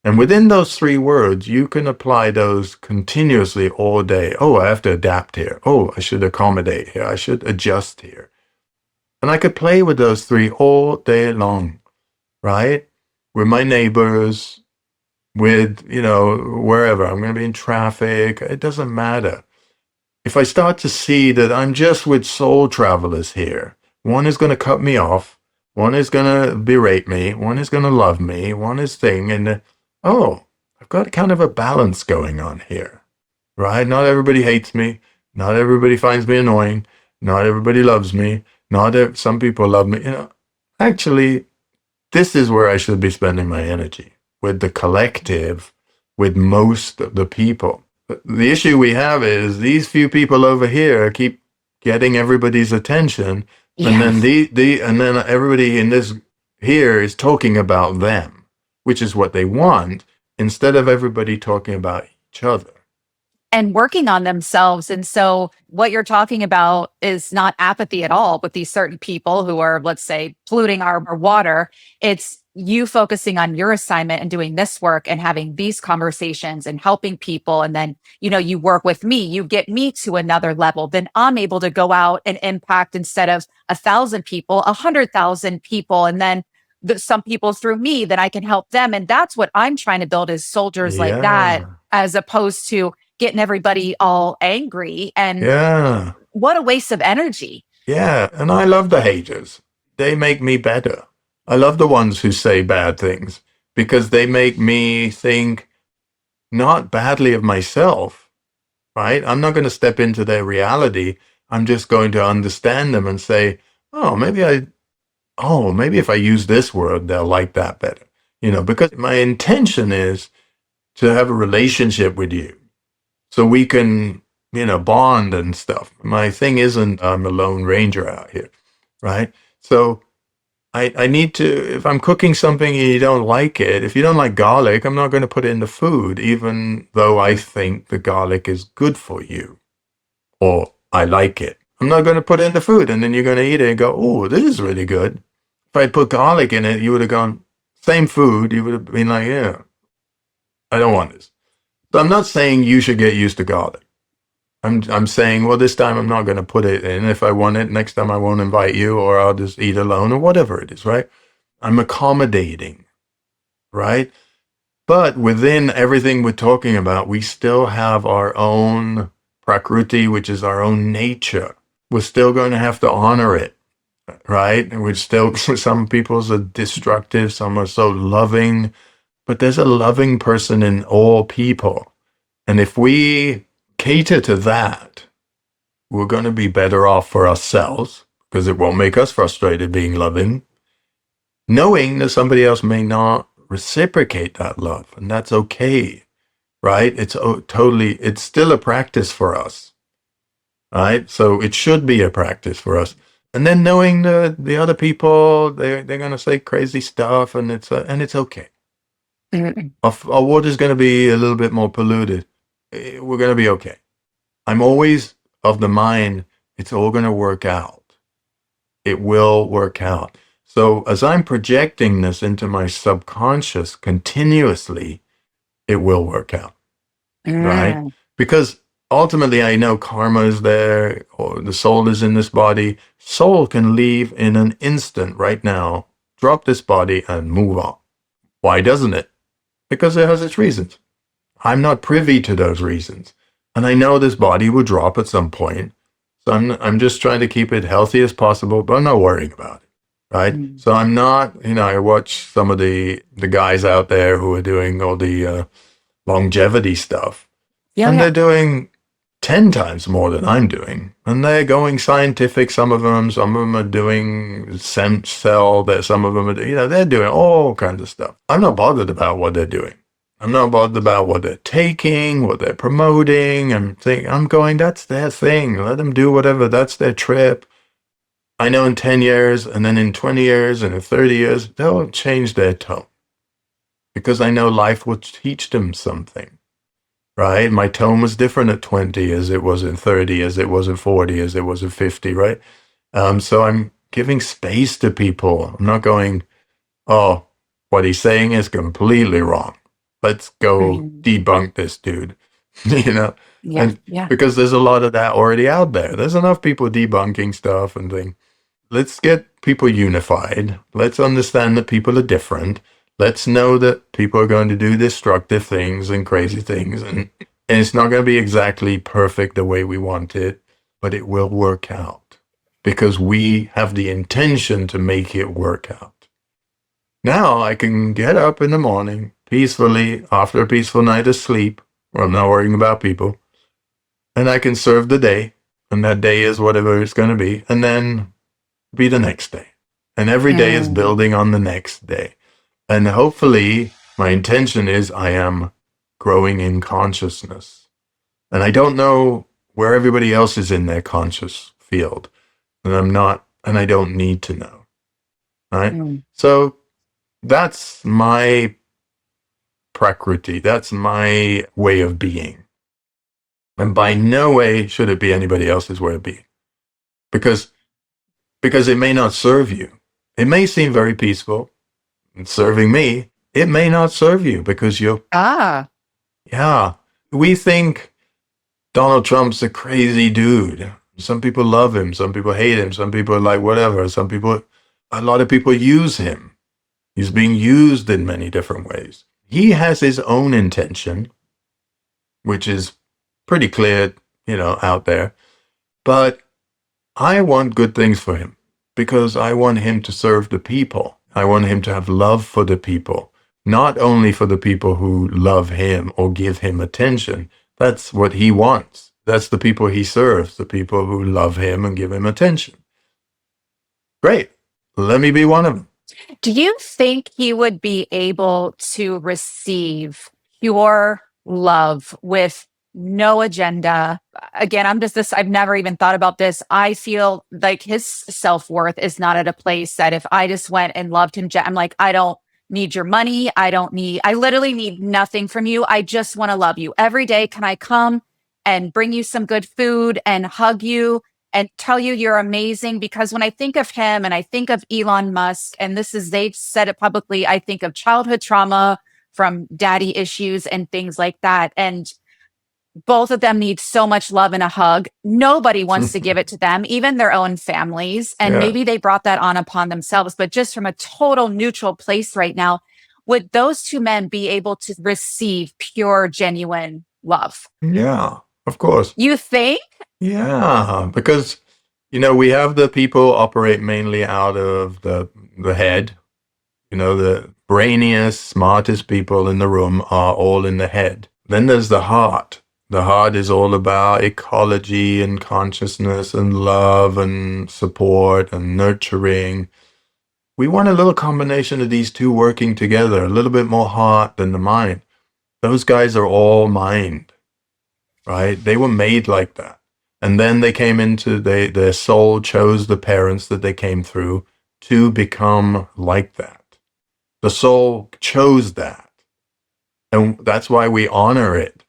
And within those three words, you can apply those continuously all day. Oh, I have to adapt here. Oh, I should accommodate here. I should adjust here. And I could play with those three all day long, right? With my neighbors, with, wherever. I'm going to be in traffic. It doesn't matter. If I start to see that I'm just with soul travelers here, one is going to cut me off, one is going to berate me, one is going to love me, one is and I've got kind of a balance going on here, right? Not everybody hates me, not everybody finds me annoying, not everybody loves me, some people love me. Actually, this is where I should be spending my energy, with the collective, with most of the people. The issue we have is these few people over here keep getting everybody's attention, and then and then everybody in this here is talking about them, which is what they want, instead of everybody talking about each other. And working on themselves. And so what you're talking about is not apathy at all with these certain people who are, let's say, polluting our water. It's you focusing on your assignment and doing this work and having these conversations and helping people. And then, you work with me, you get me to another level. Then I'm able to go out and impact, instead of 1,000 people, 100,000 people. And then some people through me, that I can help them. And that's what I'm trying to build, is soldiers like that, Yeah. as opposed to getting everybody all angry. And Yeah. what a waste of energy. Yeah. And I love the haters. They make me better. I love the ones who say bad things, because they make me think not badly of myself, right? I'm not going to step into their reality. I'm just going to understand them and say, maybe if I use this word, they'll like that better. Because my intention is to have a relationship with you so we can, bond and stuff. My thing isn't I'm a lone ranger out here, right? So I need to, if I'm cooking something and you don't like it, if you don't like garlic, I'm not going to put it in the food, even though I think the garlic is good for you or I like it. I'm not going to put it in the food, and then you're going to eat it and go, oh, this is really good. If I put garlic in it, you would have gone, same food, you would have been like, yeah, I don't want this. So I'm not saying you should get used to garlic. I'm saying, well, this time I'm not going to put it in. If I want it, next time I won't invite you, or I'll just eat alone, or whatever it is, right? I'm accommodating, right? But within everything we're talking about, we still have our own prakriti, which is our own nature. We're still going to have to honor it, right? And we're still, some people are destructive, some are so loving, but there's a loving person in all people. And if we cater to that, we're going to be better off for ourselves, because it won't make us frustrated being loving, knowing that somebody else may not reciprocate that love, and that's okay, right? It's it's still a practice for us, right? So it should be a practice for us. And then knowing the other people, they're going to say crazy stuff, and it's okay. Our water's going to be a little bit more polluted. We're going to be okay. I'm always of the mind, it's all going to work out. It will work out. So as I'm projecting this into my subconscious continuously, it will work out, right? Because ultimately I know karma is there, or the soul is in this body. Soul can leave in an instant right now, drop this body and move on. Why doesn't it? Because it has its reasons. I'm not privy to those reasons. And I know this body will drop at some point. So I'm just trying to keep it healthy as possible, but I'm not worrying about it, right? So I'm not, I watch some of the guys out there who are doing all the longevity stuff. Yeah, And yeah. they're doing 10 times more than I'm doing. And they're going scientific, some of them are doing stem cell, some of them are, they're doing all kinds of stuff. I'm not bothered about what they're doing. I'm not bothered about what they're taking, what they're promoting. I'm going, that's their thing. Let them do whatever. That's their trip. I know in 10 years, and then in 20 years, and in 30 years, they'll change their tone. Because I know life will teach them something. Right? My tone was different at 20 as it was in 30, as it was in 40, as it was in 50, right? So I'm giving space to people. I'm not going, oh, what he's saying is completely wrong. Let's go Mhm. debunk this dude, you know? Yeah, And yeah. because there's a lot of that already out there. There's enough people debunking stuff and things. Let's get people unified. Let's understand that people are different. Let's know that people are going to do destructive things and crazy things. And it's not going to be exactly perfect the way we want it, but it will work out because we have the intention to make it work out. Now I can get up in the morning peacefully after a peaceful night of sleep where I'm not worrying about people, and I can serve the day. And that day is whatever it's going to be. And then be the next day. And every day is Mm. building on the next day. And hopefully, my intention is I am growing in consciousness. And I don't know where everybody else is in their conscious field. And I'm not, and I don't need to know. Right? Mm. So that's my prakriti. That's my way of being. And by no way should it be anybody else's way of being. Because because it may not serve you. It may seem very peaceful. Serving me, it may not serve you because Ah, yeah, we think Donald Trump's a crazy dude. Some people love him, some people hate him, some people are like whatever, a lot of people use him. He's being used in many different ways. He has his own intention, which is pretty clear, out there. But I want good things for him because I want him to serve the people. I want him to have love for the people, not only for the people who love him or give him attention. That's what he wants. That's the people he serves, the people who love him and give him attention. Great. Let me be one of them. do you think he would be able to receive pure love with no agenda? Again, I'm just this, I've never even thought about this. I feel like his self worth is not at a place that if I just went and loved him, I'm like, I don't need your money. I literally need nothing from you. I just want to love you. Every day, can I come and bring you some good food and hug you and tell you you're amazing? Because when I think of him and I think of Elon Musk, and they've said it publicly, I think of childhood trauma from daddy issues and things like that. And both of them need so much love and a hug. Nobody wants to give it to them, even their own families. And Yeah. maybe they brought that on upon themselves. But just from a total neutral place right now, would those two men be able to receive pure, genuine love? Yeah, of course. You think? Yeah, because we have the people operate mainly out of the head. The brainiest, smartest people in the room are all in the head. Then there's the heart. The heart is all about ecology and consciousness and love and support and nurturing. We want a little combination of these two working together, a little bit more heart than the mind. Those guys are all mind, right? They were made like that. And then they came their soul chose the parents that they came through to become like that. The soul chose that. And that's why we honor it.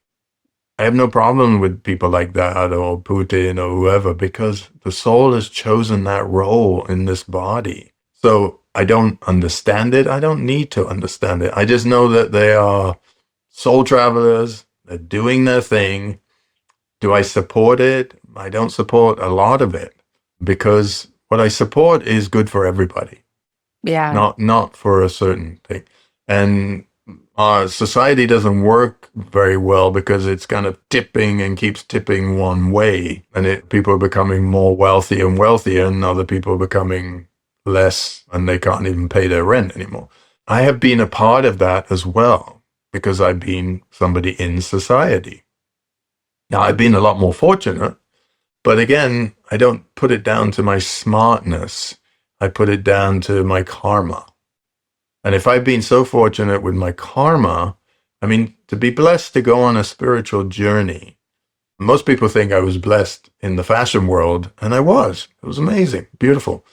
I have no problem with people like that or Putin or whoever because the soul has chosen that role in this body. So I don't understand it. I don't need to understand it. I just know that they are soul travelers. They're doing their thing. Do I support it? I don't support a lot of it because what I support is good for everybody. Yeah. Not for a certain thing. And our society doesn't work very well because it's kind of tipping and keeps tipping one way. And people are becoming more wealthy and wealthier, and other people are becoming less, and they can't even pay their rent anymore. I have been a part of that as well. because I've been somebody in society. Now, I've been a lot more fortunate, but again, I don't put it down to my smartness. I put it down to my karma. And if I've been so fortunate with my karma, I mean, to be blessed to go on a spiritual journey. Most people think I was blessed in the fashion world, and I was. It was amazing, beautiful.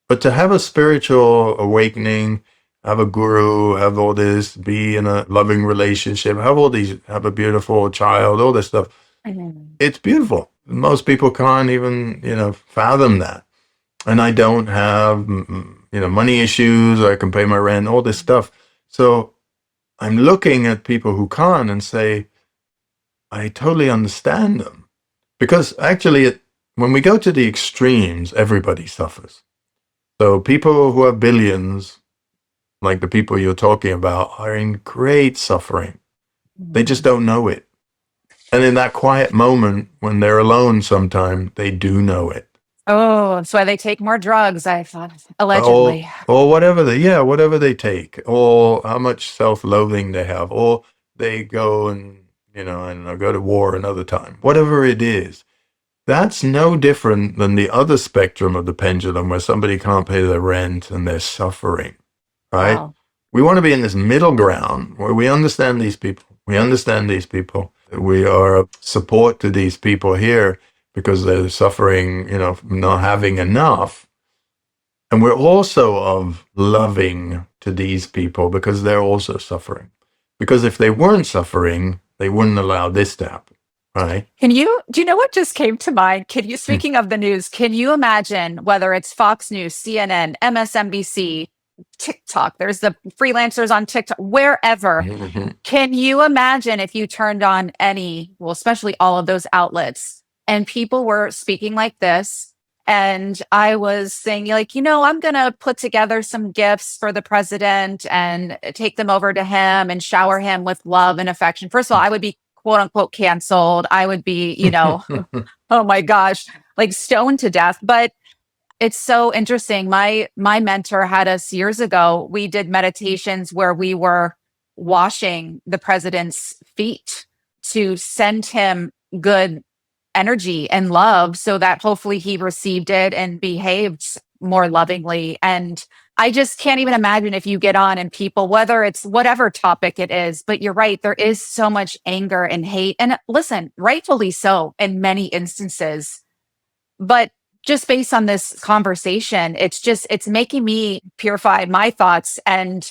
But to have a spiritual awakening, have a guru, have all this, be in a loving relationship, have all these, have a beautiful child, all this stuff, it's beautiful. Most people can't even, fathom that. And I don't have, money issues. I can pay my rent, all this stuff. So I'm looking at people who can't and say, I totally understand them. Because actually, when we go to the extremes, everybody suffers. So people who have billions, like the people you're talking about, are in great suffering. They just don't know it. And in that quiet moment, when they're alone sometime, they do know it. Oh, that's why they take more drugs, I thought, Or, allegedly. or whatever they take, or how much self-loathing they have, or they go and, I don't know, go to war another time. Whatever it is, that's no different than the other spectrum of the pendulum where somebody can't pay their rent and they're suffering, right? Wow. We want to be in this middle ground where we understand these people. We understand these people. We are a support to these people here because they're suffering, not having enough. And we're also of loving to these people because they're also suffering. Because if they weren't suffering, they wouldn't allow this to happen, right? Do you know what just came to mind? Speaking of the news, can you imagine whether it's Fox News, CNN, MSNBC, TikTok, there's the freelancers on TikTok, wherever. Can you imagine if you turned on especially all of those outlets and people were speaking like this? And I was saying, I'm going to put together some gifts for the president and take them over to him and shower him with love and affection. First of all, I would be quote unquote canceled. I would be, oh my gosh, like stoned to death. But it's so interesting. My mentor had us years ago. We did meditations where we were washing the president's feet to send him good energy and love so that hopefully he received it and behaved more lovingly. And I just can't even imagine if you get on and people, whether it's whatever topic it is, but you're right, there is so much anger and hate. And listen, rightfully so in many instances. But just based on this conversation, it's making me purify my thoughts. And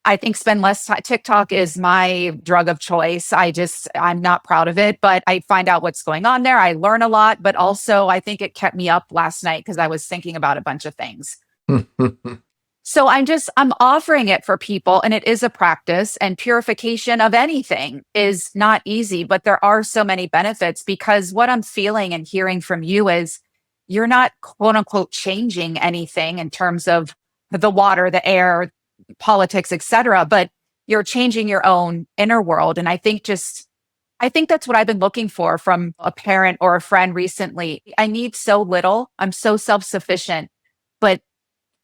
I think spend less time. TikTok is my drug of choice. I'm not proud of it, but I find out what's going on there. I learn a lot, but also I think it kept me up last night because I was thinking about a bunch of things. So I'm offering it for people, and it is a practice, and purification of anything is not easy, but there are so many benefits because what I'm feeling and hearing from you is you're not quote unquote changing anything in terms of the water, the air, politics, etc., but you're changing your own inner world. And I think that's what I've been looking for from a parent or a friend recently. I need so little. I'm so self-sufficient, but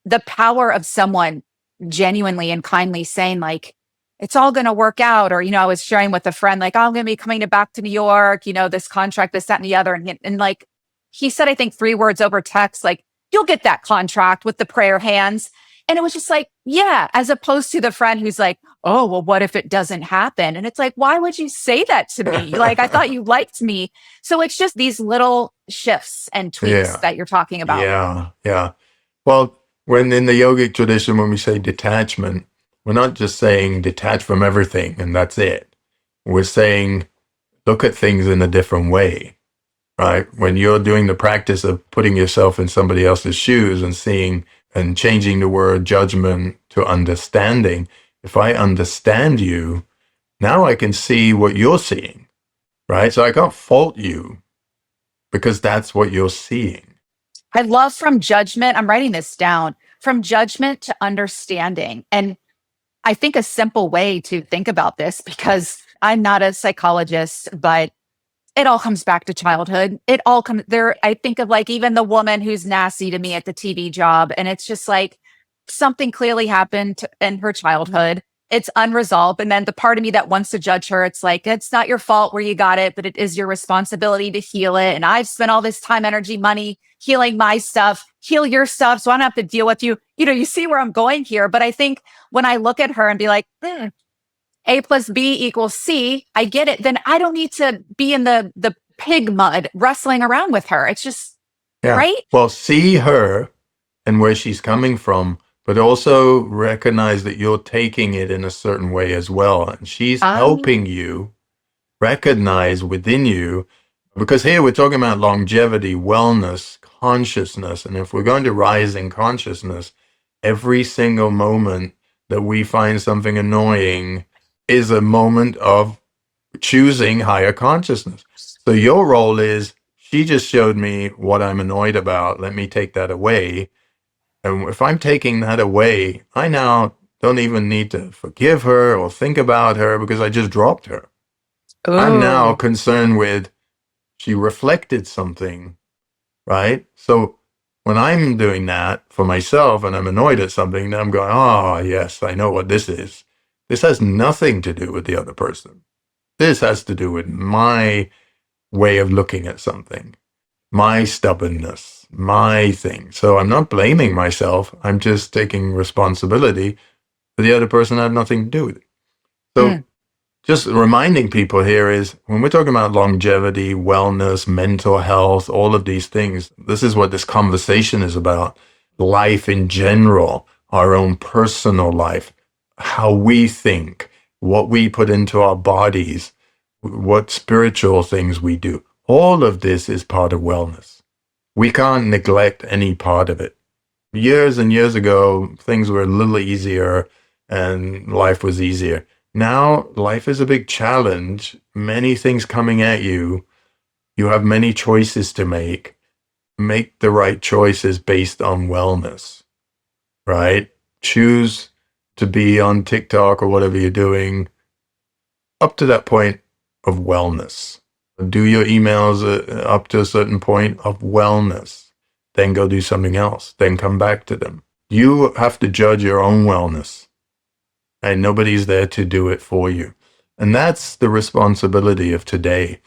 the power of someone genuinely and kindly saying like, it's all going to work out. Or, I was sharing with a friend, like, oh, I'm going to be coming back to New York, this contract, this, that, and the other. And like, he said, I think 3 words over text, like, you'll get that contract with the prayer hands. And it was just like, yeah, as opposed to the friend who's like, oh, well, what if it doesn't happen? And it's like, why would you say that to me? Like, I thought you liked me. So it's just these little shifts and tweaks that you're talking about. Yeah. Well, when in the yogic tradition, when we say detachment, we're not just saying detach from everything and that's it. We're saying look at things in a different way, right? When you're doing the practice of putting yourself in somebody else's shoes and seeing and changing the word judgment to understanding, if I understand you, now I can see what you're seeing, right? So I can't fault you because that's what you're seeing. I love from judgment. I'm writing this down from judgment to understanding. And I think a simple way to think about this, because I'm not a psychologist, but it all comes back to childhood. It all comes there. I think of like even the woman who's nasty to me at the TV job. And it's just like something clearly happened in her childhood. it's unresolved. And then the part of me that wants to judge her, it's like, it's not your fault where you got it, but it is your responsibility to heal it. And I've spent all this time, energy, money healing my stuff, heal your stuff. So I don't have to deal with you. You see where I'm going here. But I think when I look at her and be like, A plus B equals C, I get it. Then I don't need to be in the pig mud wrestling around with her. It's just, Yeah. right? Well, see her and where she's coming from, but also recognize that you're taking it in a certain way as well. And she's Um, helping you recognize within you, because here we're talking about longevity, wellness, consciousness. And if we're going to rise in consciousness, every single moment that we find something annoying is a moment of choosing higher consciousness. So your role is, she just showed me what I'm annoyed about. Let me take that away. And if I'm taking that away, I now don't even need to forgive her or think about her because I just dropped her. I'm now oh, concerned with, she reflected something, right? So when I'm doing that for myself and I'm annoyed at something, then I'm going, oh, yes, I know what this is. This has nothing to do with the other person. This has to do with my way of looking at something, my stubbornness, my thing. So I'm not blaming myself. I'm just taking responsibility. The other person had nothing to do with it. So mm, just reminding people here is, when we're talking about longevity, wellness, mental health, all of these things, this is what this conversation is about. Life in general, our own personal life, how we think, what we put into our bodies, what spiritual things we do. All of this is part of wellness. We can't neglect any part of it. Years and years ago, things were a little easier and life was easier. Now, life is a big challenge, many things coming at you. You have many choices to make. Make the right choices based on wellness, right? Choose to be on TikTok or whatever you're doing up to that point of wellness. Do your emails up to a certain point of wellness. Then go do something else. Then come back to them. You have to judge your own wellness, and nobody's there to do it for you. And that's the responsibility of today.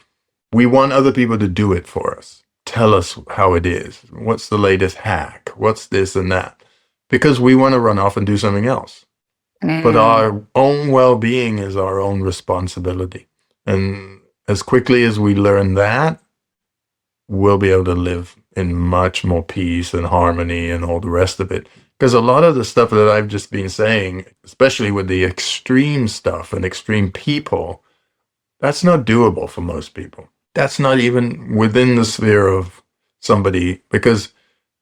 We want other people to do it for us. Tell us how it is. What's the latest hack? What's this and that? Because we want to run off and do something else. But mm. our own well being is our own responsibility. And as quickly as we learn that, we'll be able to live in much more peace and harmony and all the rest of it. Because a lot of the stuff that I've just been saying, especially with the extreme stuff and extreme people, that's not doable for most people. That's not even within the sphere of somebody, because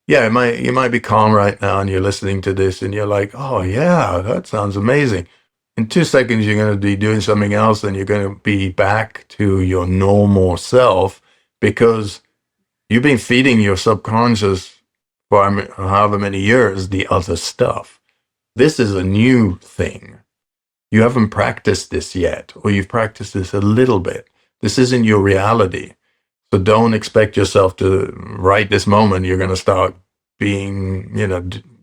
yeah, you might be calm right now and you're listening to this and you're like, oh yeah, that sounds amazing. In 2 seconds, you're going to be doing something else and you're going to be back to your normal self because you've been feeding your subconscious for however many years the other stuff. This is a new thing. You haven't practiced this yet, or you've practiced this a little bit. This isn't your reality. So don't expect yourself to, right this moment, you're going to start being,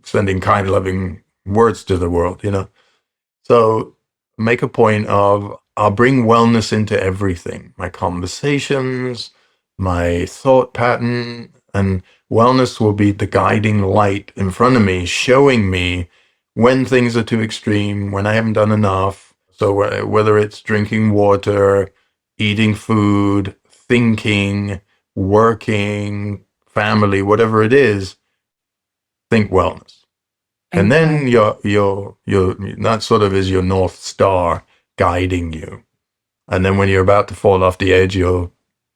sending kind, loving words to the world. So make a point of, I'll bring wellness into everything, my conversations, my thought pattern, and wellness will be the guiding light in front of me, showing me when things are too extreme, when I haven't done enough. So whether it's drinking water, eating food, thinking, working, family, whatever it is, think wellness. And Okay. then your that sort of is your North Star guiding you. And then when you're about to fall off the edge, you'll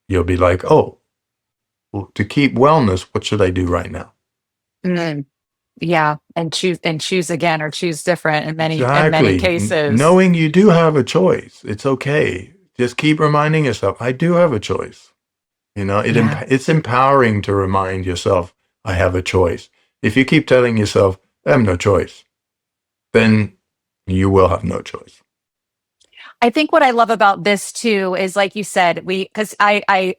be like, oh, well, to keep wellness, what should I do right now? Mm, yeah, and choose again or choose different in many Exactly. cases. Knowing you do have a choice. It's okay. Just keep reminding yourself, I do have a choice. Yeah. It's empowering to remind yourself, I have a choice. If you keep telling yourself, I have no choice, then you will have no choice. I think what I love about this too is like you said, because I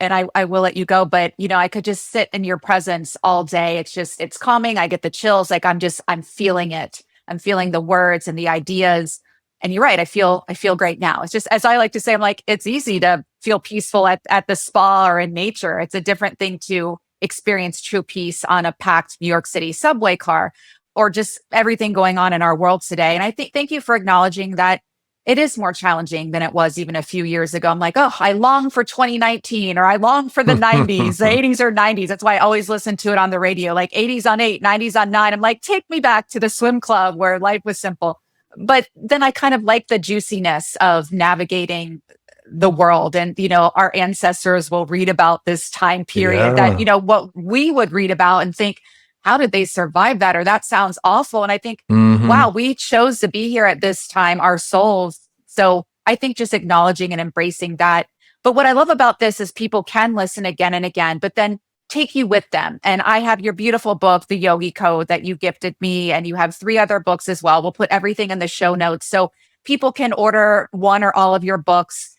will let you go, but I could just sit in your presence all day. It's calming. I get the chills. Like I'm feeling it. I'm feeling the words and the ideas. And you're right, I feel great now. It's just, as I like to say, I'm like, it's easy to feel peaceful at the spa or in nature. It's a different thing to experience true peace on a packed New York City subway car, or just everything going on in our world today. And I think, thank you for acknowledging that it is more challenging than it was even a few years ago. I'm like, oh, I long for 2019, or I long for the 90s, the 80s or 90s. That's why I always listen to it on the radio, like 80s on 8, 90s on 9. I'm like, take me back to the swim club where life was simple. But then I kind of like the juiciness of navigating the world. And, our ancestors will read about this time period that, Yeah. what we would read about and think, how did they survive that? Or that sounds awful. And I think, wow, Hmm. we chose to be here at this time, our souls. So I think just acknowledging and embracing that. But what I love about this is people can listen again and again, but then take you with them. And I have your beautiful book, The Yogi Code, that you gifted me. And you have 3 other books as well. We'll put everything in the show notes so people can order one or all of your books,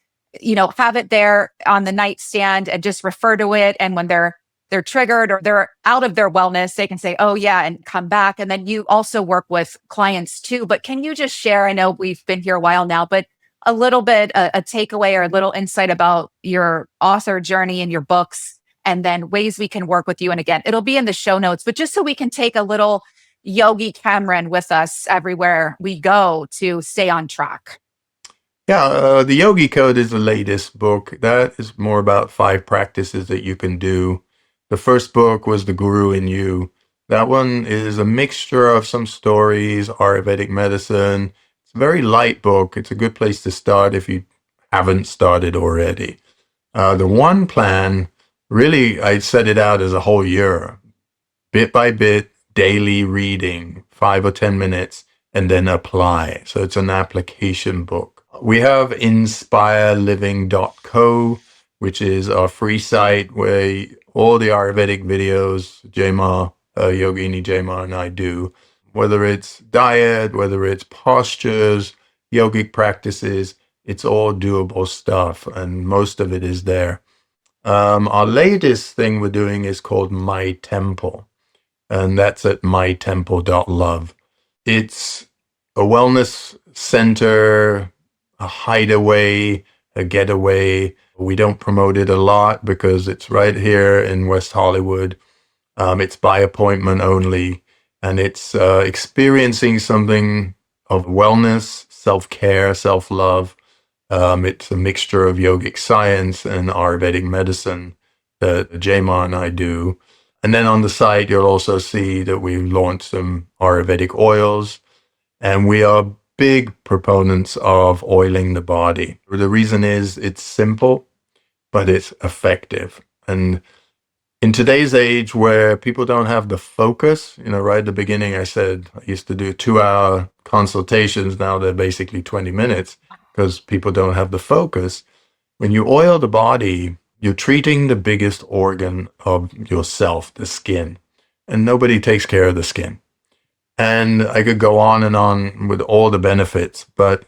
have it there on the nightstand and just refer to it. And when they're triggered or they're out of their wellness, they can say, oh yeah, and come back. And then you also work with clients too. But can you just share, I know we've been here a while now, but a little bit, a takeaway or a little insight about your author journey and your books, and then ways we can work with you. And again, it'll be in the show notes, but just so we can take a little Yogi Cameron with us everywhere we go to stay on track. Yeah, the Yogi Code is the latest book. That is more about 5 practices that you can do. The first book was The Guru in You. That one is a mixture of some stories, Ayurvedic medicine. It's a very light book. It's a good place to start if you haven't started already. The one plan, really, I set it out as a whole year, bit by bit, daily reading, 5 or 10 minutes, and then apply. So it's an application book. We have inspireliving.co, which is our free site where all the Ayurvedic videos, Jema, Yogini Jema and I do, whether it's diet, whether it's postures, yogic practices, it's all doable stuff, and most of it is there. Our latest thing we're doing is called My Temple, and that's at mytemple.love. It's a wellness center, a hideaway, a getaway. We don't promote it a lot because it's right here in West Hollywood. It's by appointment only, and it's experiencing something of wellness, self-care, self-love. It's a mixture of yogic science and Ayurvedic medicine that Jema and I do. And then on the site, you'll also see that we've launched some Ayurvedic oils, and we are big proponents of oiling the body. The reason is it's simple, but it's effective. And in today's age where people don't have the focus, right at the beginning, I said I used to do 2-hour consultations. Now they're basically 20 minutes because people don't have the focus. When you oil the body, you're treating the biggest organ of yourself, the skin, and nobody takes care of the skin. And I could go on and on with all the benefits, but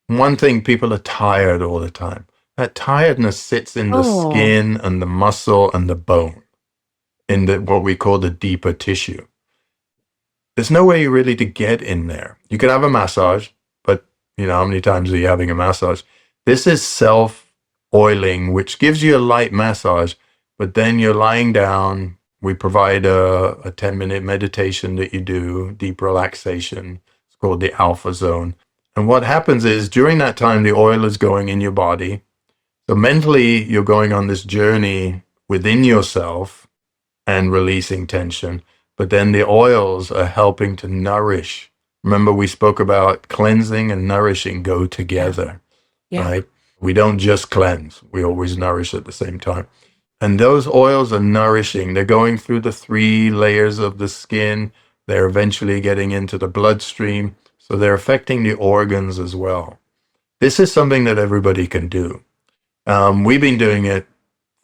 one thing, people are tired all the time. That tiredness sits in the Oh, skin and the muscle and the bone, in what we call the deeper tissue. There's no way really to get in there. You can have a massage, but how many times are you having a massage? This is self oiling, which gives you a light massage, but then you're lying down. We provide a 10-minute meditation that you do, deep relaxation. It's called the alpha zone. And what happens is during that time, the oil is going in your body. So mentally, you're going on this journey within yourself and releasing tension. But then the oils are helping to nourish. Remember, we spoke about cleansing and nourishing go yeah, together, yeah. right? We don't just cleanse, we always nourish at the same time. And those oils are nourishing. They're going through the 3 layers of the skin. They're eventually getting into the bloodstream. So they're affecting the organs as well. This is something that everybody can do. We've been doing it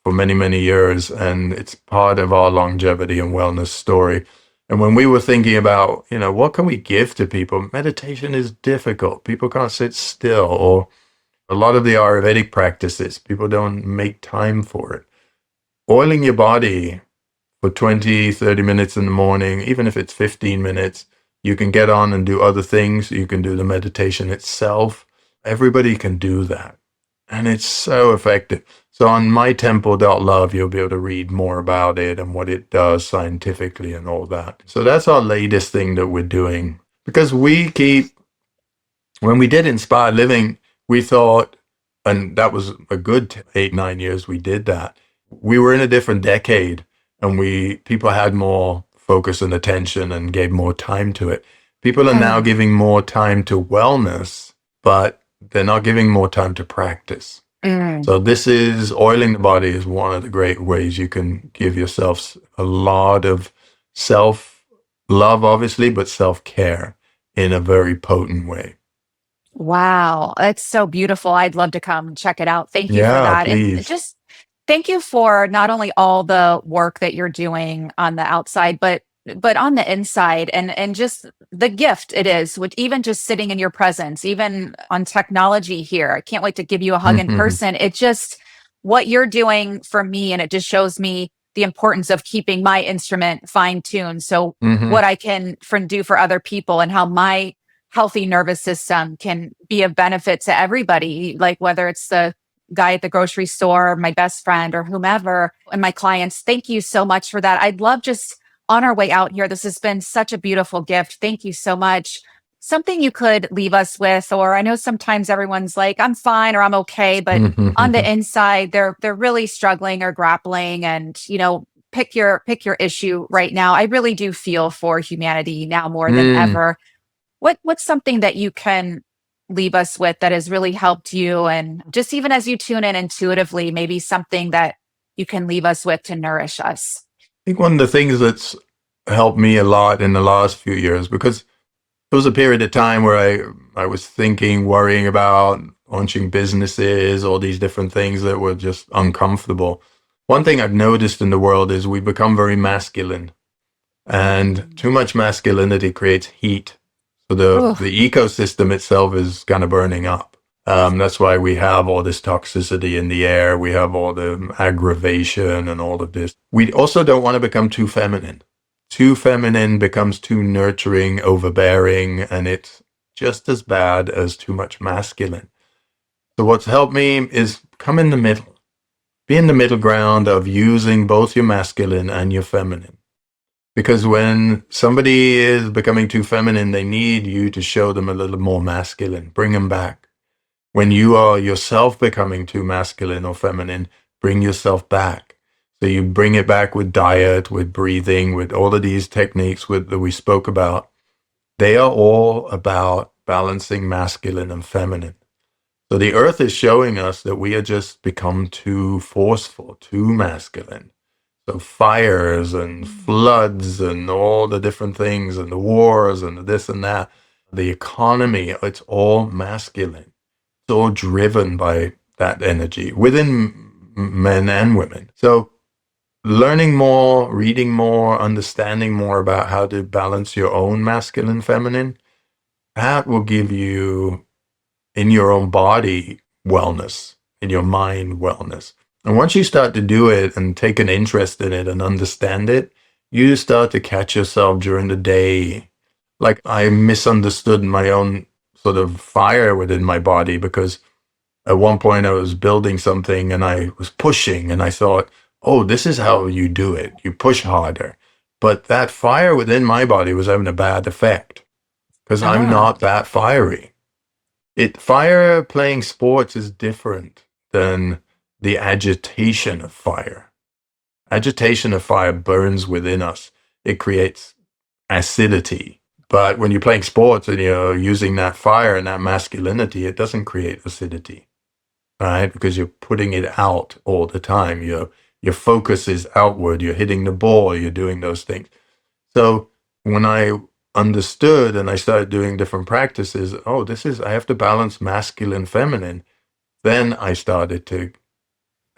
for many, many years, and it's part of our longevity and wellness story. And when we were thinking about, what can we give to people? Meditation is difficult. People can't sit still, or a lot of the Ayurvedic practices, people don't make time for it. Oiling your body for 20, 30 minutes in the morning, even if it's 15 minutes, You can get on and do other things. You can do the meditation itself. Everybody can do that. And it's so effective. So on mytemple.love, you'll be able to read more about it and what it does scientifically and all that. So that's our latest thing that we're doing. Because when we did Inspired Living, we thought, and that was a good 8, 9 years we did that. We were in a different decade, and people had more focus and attention and gave more time to it. People are now Mm, giving more time to wellness, but they're not giving more time to practice. mm. So this is oiling the body is one of the great ways you can give yourself a lot of self love, obviously, but self care in a very potent way. Wow, that's so beautiful. I'd love to come check it out. Thank you for Yeah, that. And please. just thank you for not only all the work that you're doing on the outside, but on the inside, and just the gift it is, with even just sitting in your presence, even on technology here. I can't wait to give you a hug in Hmm. person. It just what you're doing for me, and it just shows me the importance of keeping my instrument fine tuned. So Hmm. what I can do for other people, and how my healthy nervous system can be of benefit to everybody, like whether it's the guy at the grocery store, my best friend, or whomever, and my clients. Thank you so much for that. I'd love, just on our way out here, this has been such a beautiful gift. Thank you so much. Something you could leave us with, or I know sometimes everyone's like, I'm fine or I'm okay, but on the Hmm. inside, they're really struggling or grappling, and pick your issue right now. I really do feel for humanity now more than Mm. ever. What's something that you can leave us with that has really helped you, and just even as you tune in intuitively, maybe something that you can leave us with to nourish us? I think one of the things that's helped me a lot in the last few years, because there was a period of time where I was thinking, worrying about launching businesses, all these different things that were just uncomfortable. One thing I've noticed in the world is we become very masculine, and Mm. too much masculinity creates heat. So the Ooh. the ecosystem itself is kind of burning up. That's why we have all this toxicity in the air. We have all the aggravation and all of this. We also don't want to become too feminine. Too feminine becomes too nurturing, overbearing, and it's just as bad as too much masculine. So what's helped me is come in the middle. Be in the middle ground of using both your masculine and your feminine. Because when somebody is becoming too feminine, they need you to show them a little more masculine. Bring them back. When you are yourself becoming too masculine or feminine, bring yourself back. So you bring it back with diet, with breathing, with all of these techniques that we spoke about. They are all about balancing masculine and feminine. So the earth is showing us that we are just become too forceful, too masculine. So fires and Mm. floods and all the different things and the wars and this and that, the economy, it's all masculine. It's all driven by that energy within men and women. So learning more, reading more, understanding more about how to balance your own masculine, feminine, that will give you in your own body wellness, in your mind wellness. And once you start to do it and take an interest in it and understand it, you start to catch yourself during the day. Like I misunderstood my own sort of fire within my body, because at one point I was building something and I was pushing and I thought, oh, this is how you do it. You push harder. But that fire within my body was having a bad effect because I'm Ah. not that fiery. Fire playing sports is different than the agitation of fire. Agitation of fire burns within us. It creates acidity. But when you're playing sports and you're using that fire and that masculinity, it doesn't create acidity, right? Because you're putting it out all the time. Your focus is outward. You're hitting the ball. You're doing those things. So when I understood and I started doing different practices, oh, I have to balance masculine, feminine. Then I started to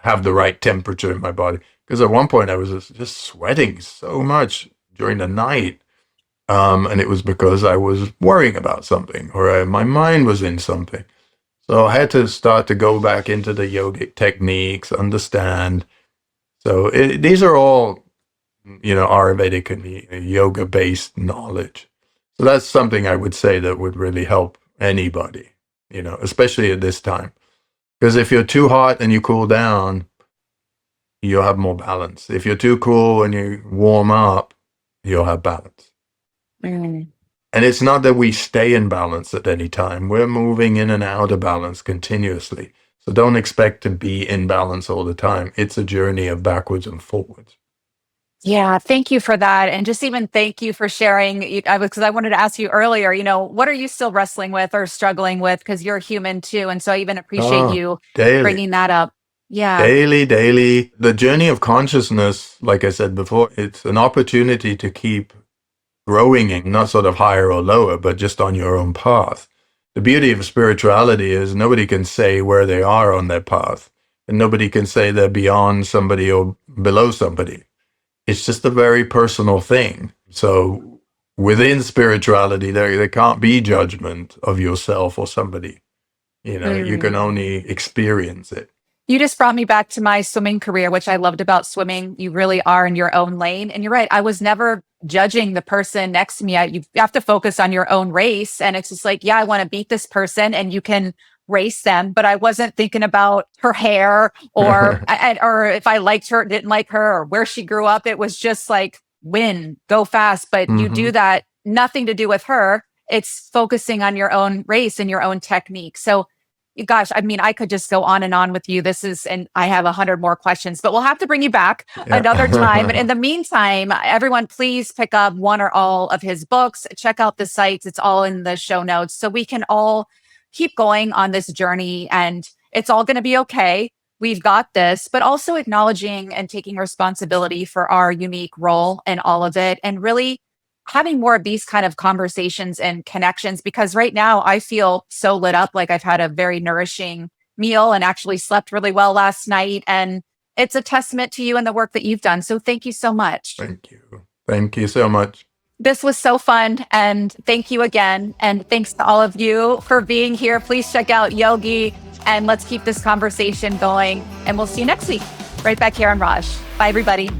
have the right temperature in my body. Because at one point I was just sweating so much during the night. And it was because I was worrying about something or my mind was in something. So I had to start to go back into the yogic techniques, understand. So these are all Ayurvedic and yoga based knowledge. So that's something I would say that would really help anybody, especially at this time. Because if you're too hot and you cool down, you'll have more balance. If you're too cool and you warm up, you'll have balance. Mm. And it's not that we stay in balance at any time. We're moving in and out of balance continuously. So don't expect to be in balance all the time. It's a journey of backwards and forwards. Yeah, thank you for that. And just even thank you for sharing. Because I wanted to ask you earlier, what are you still wrestling with or struggling with? Because you're human too. And so I even appreciate Oh, you daily. bringing that up. Yeah. Daily, daily. The journey of consciousness, like I said before, it's an opportunity to keep growing in, not sort of higher or lower, but just on your own path. The beauty of spirituality is nobody can say where they are on their path, and nobody can say they're beyond somebody or below somebody. It's just a very personal thing. So within spirituality, there can't be judgment of yourself or somebody. You can Mm. only experience it. You just brought me back to my swimming career, which I loved about swimming. You really are in your own lane. And you're right. I was never judging the person next to me. You have to focus on your own race. And it's just like, yeah, I want to beat this person and you can race them. But I wasn't thinking about her hair or if I liked her, didn't like her, or where she grew up. It was just like, win, go fast. But you do Hmm. that, nothing to do with her. It's focusing on your own race and your own technique. So gosh, I mean, I could just go on and on with you. And I have 100 more questions, but we'll have to bring you back another time. But Yeah. in the meantime, everyone, please pick up one or all of his books. Check out the sites. It's all in the show notes. So we can all keep going on this journey and it's all going to be okay. We've got this, but also acknowledging and taking responsibility for our unique role in all of it and really having more of these kind of conversations and connections because right now I feel so lit up like I've had a very nourishing meal and actually slept really well last night and it's a testament to you and the work that you've done. So thank you so much. Thank you. Thank you so much. This was so fun and thank you again and thanks to all of you for being here. Please check out Yogi and let's keep this conversation going and we'll see you next week right back here on Raj. Bye everybody.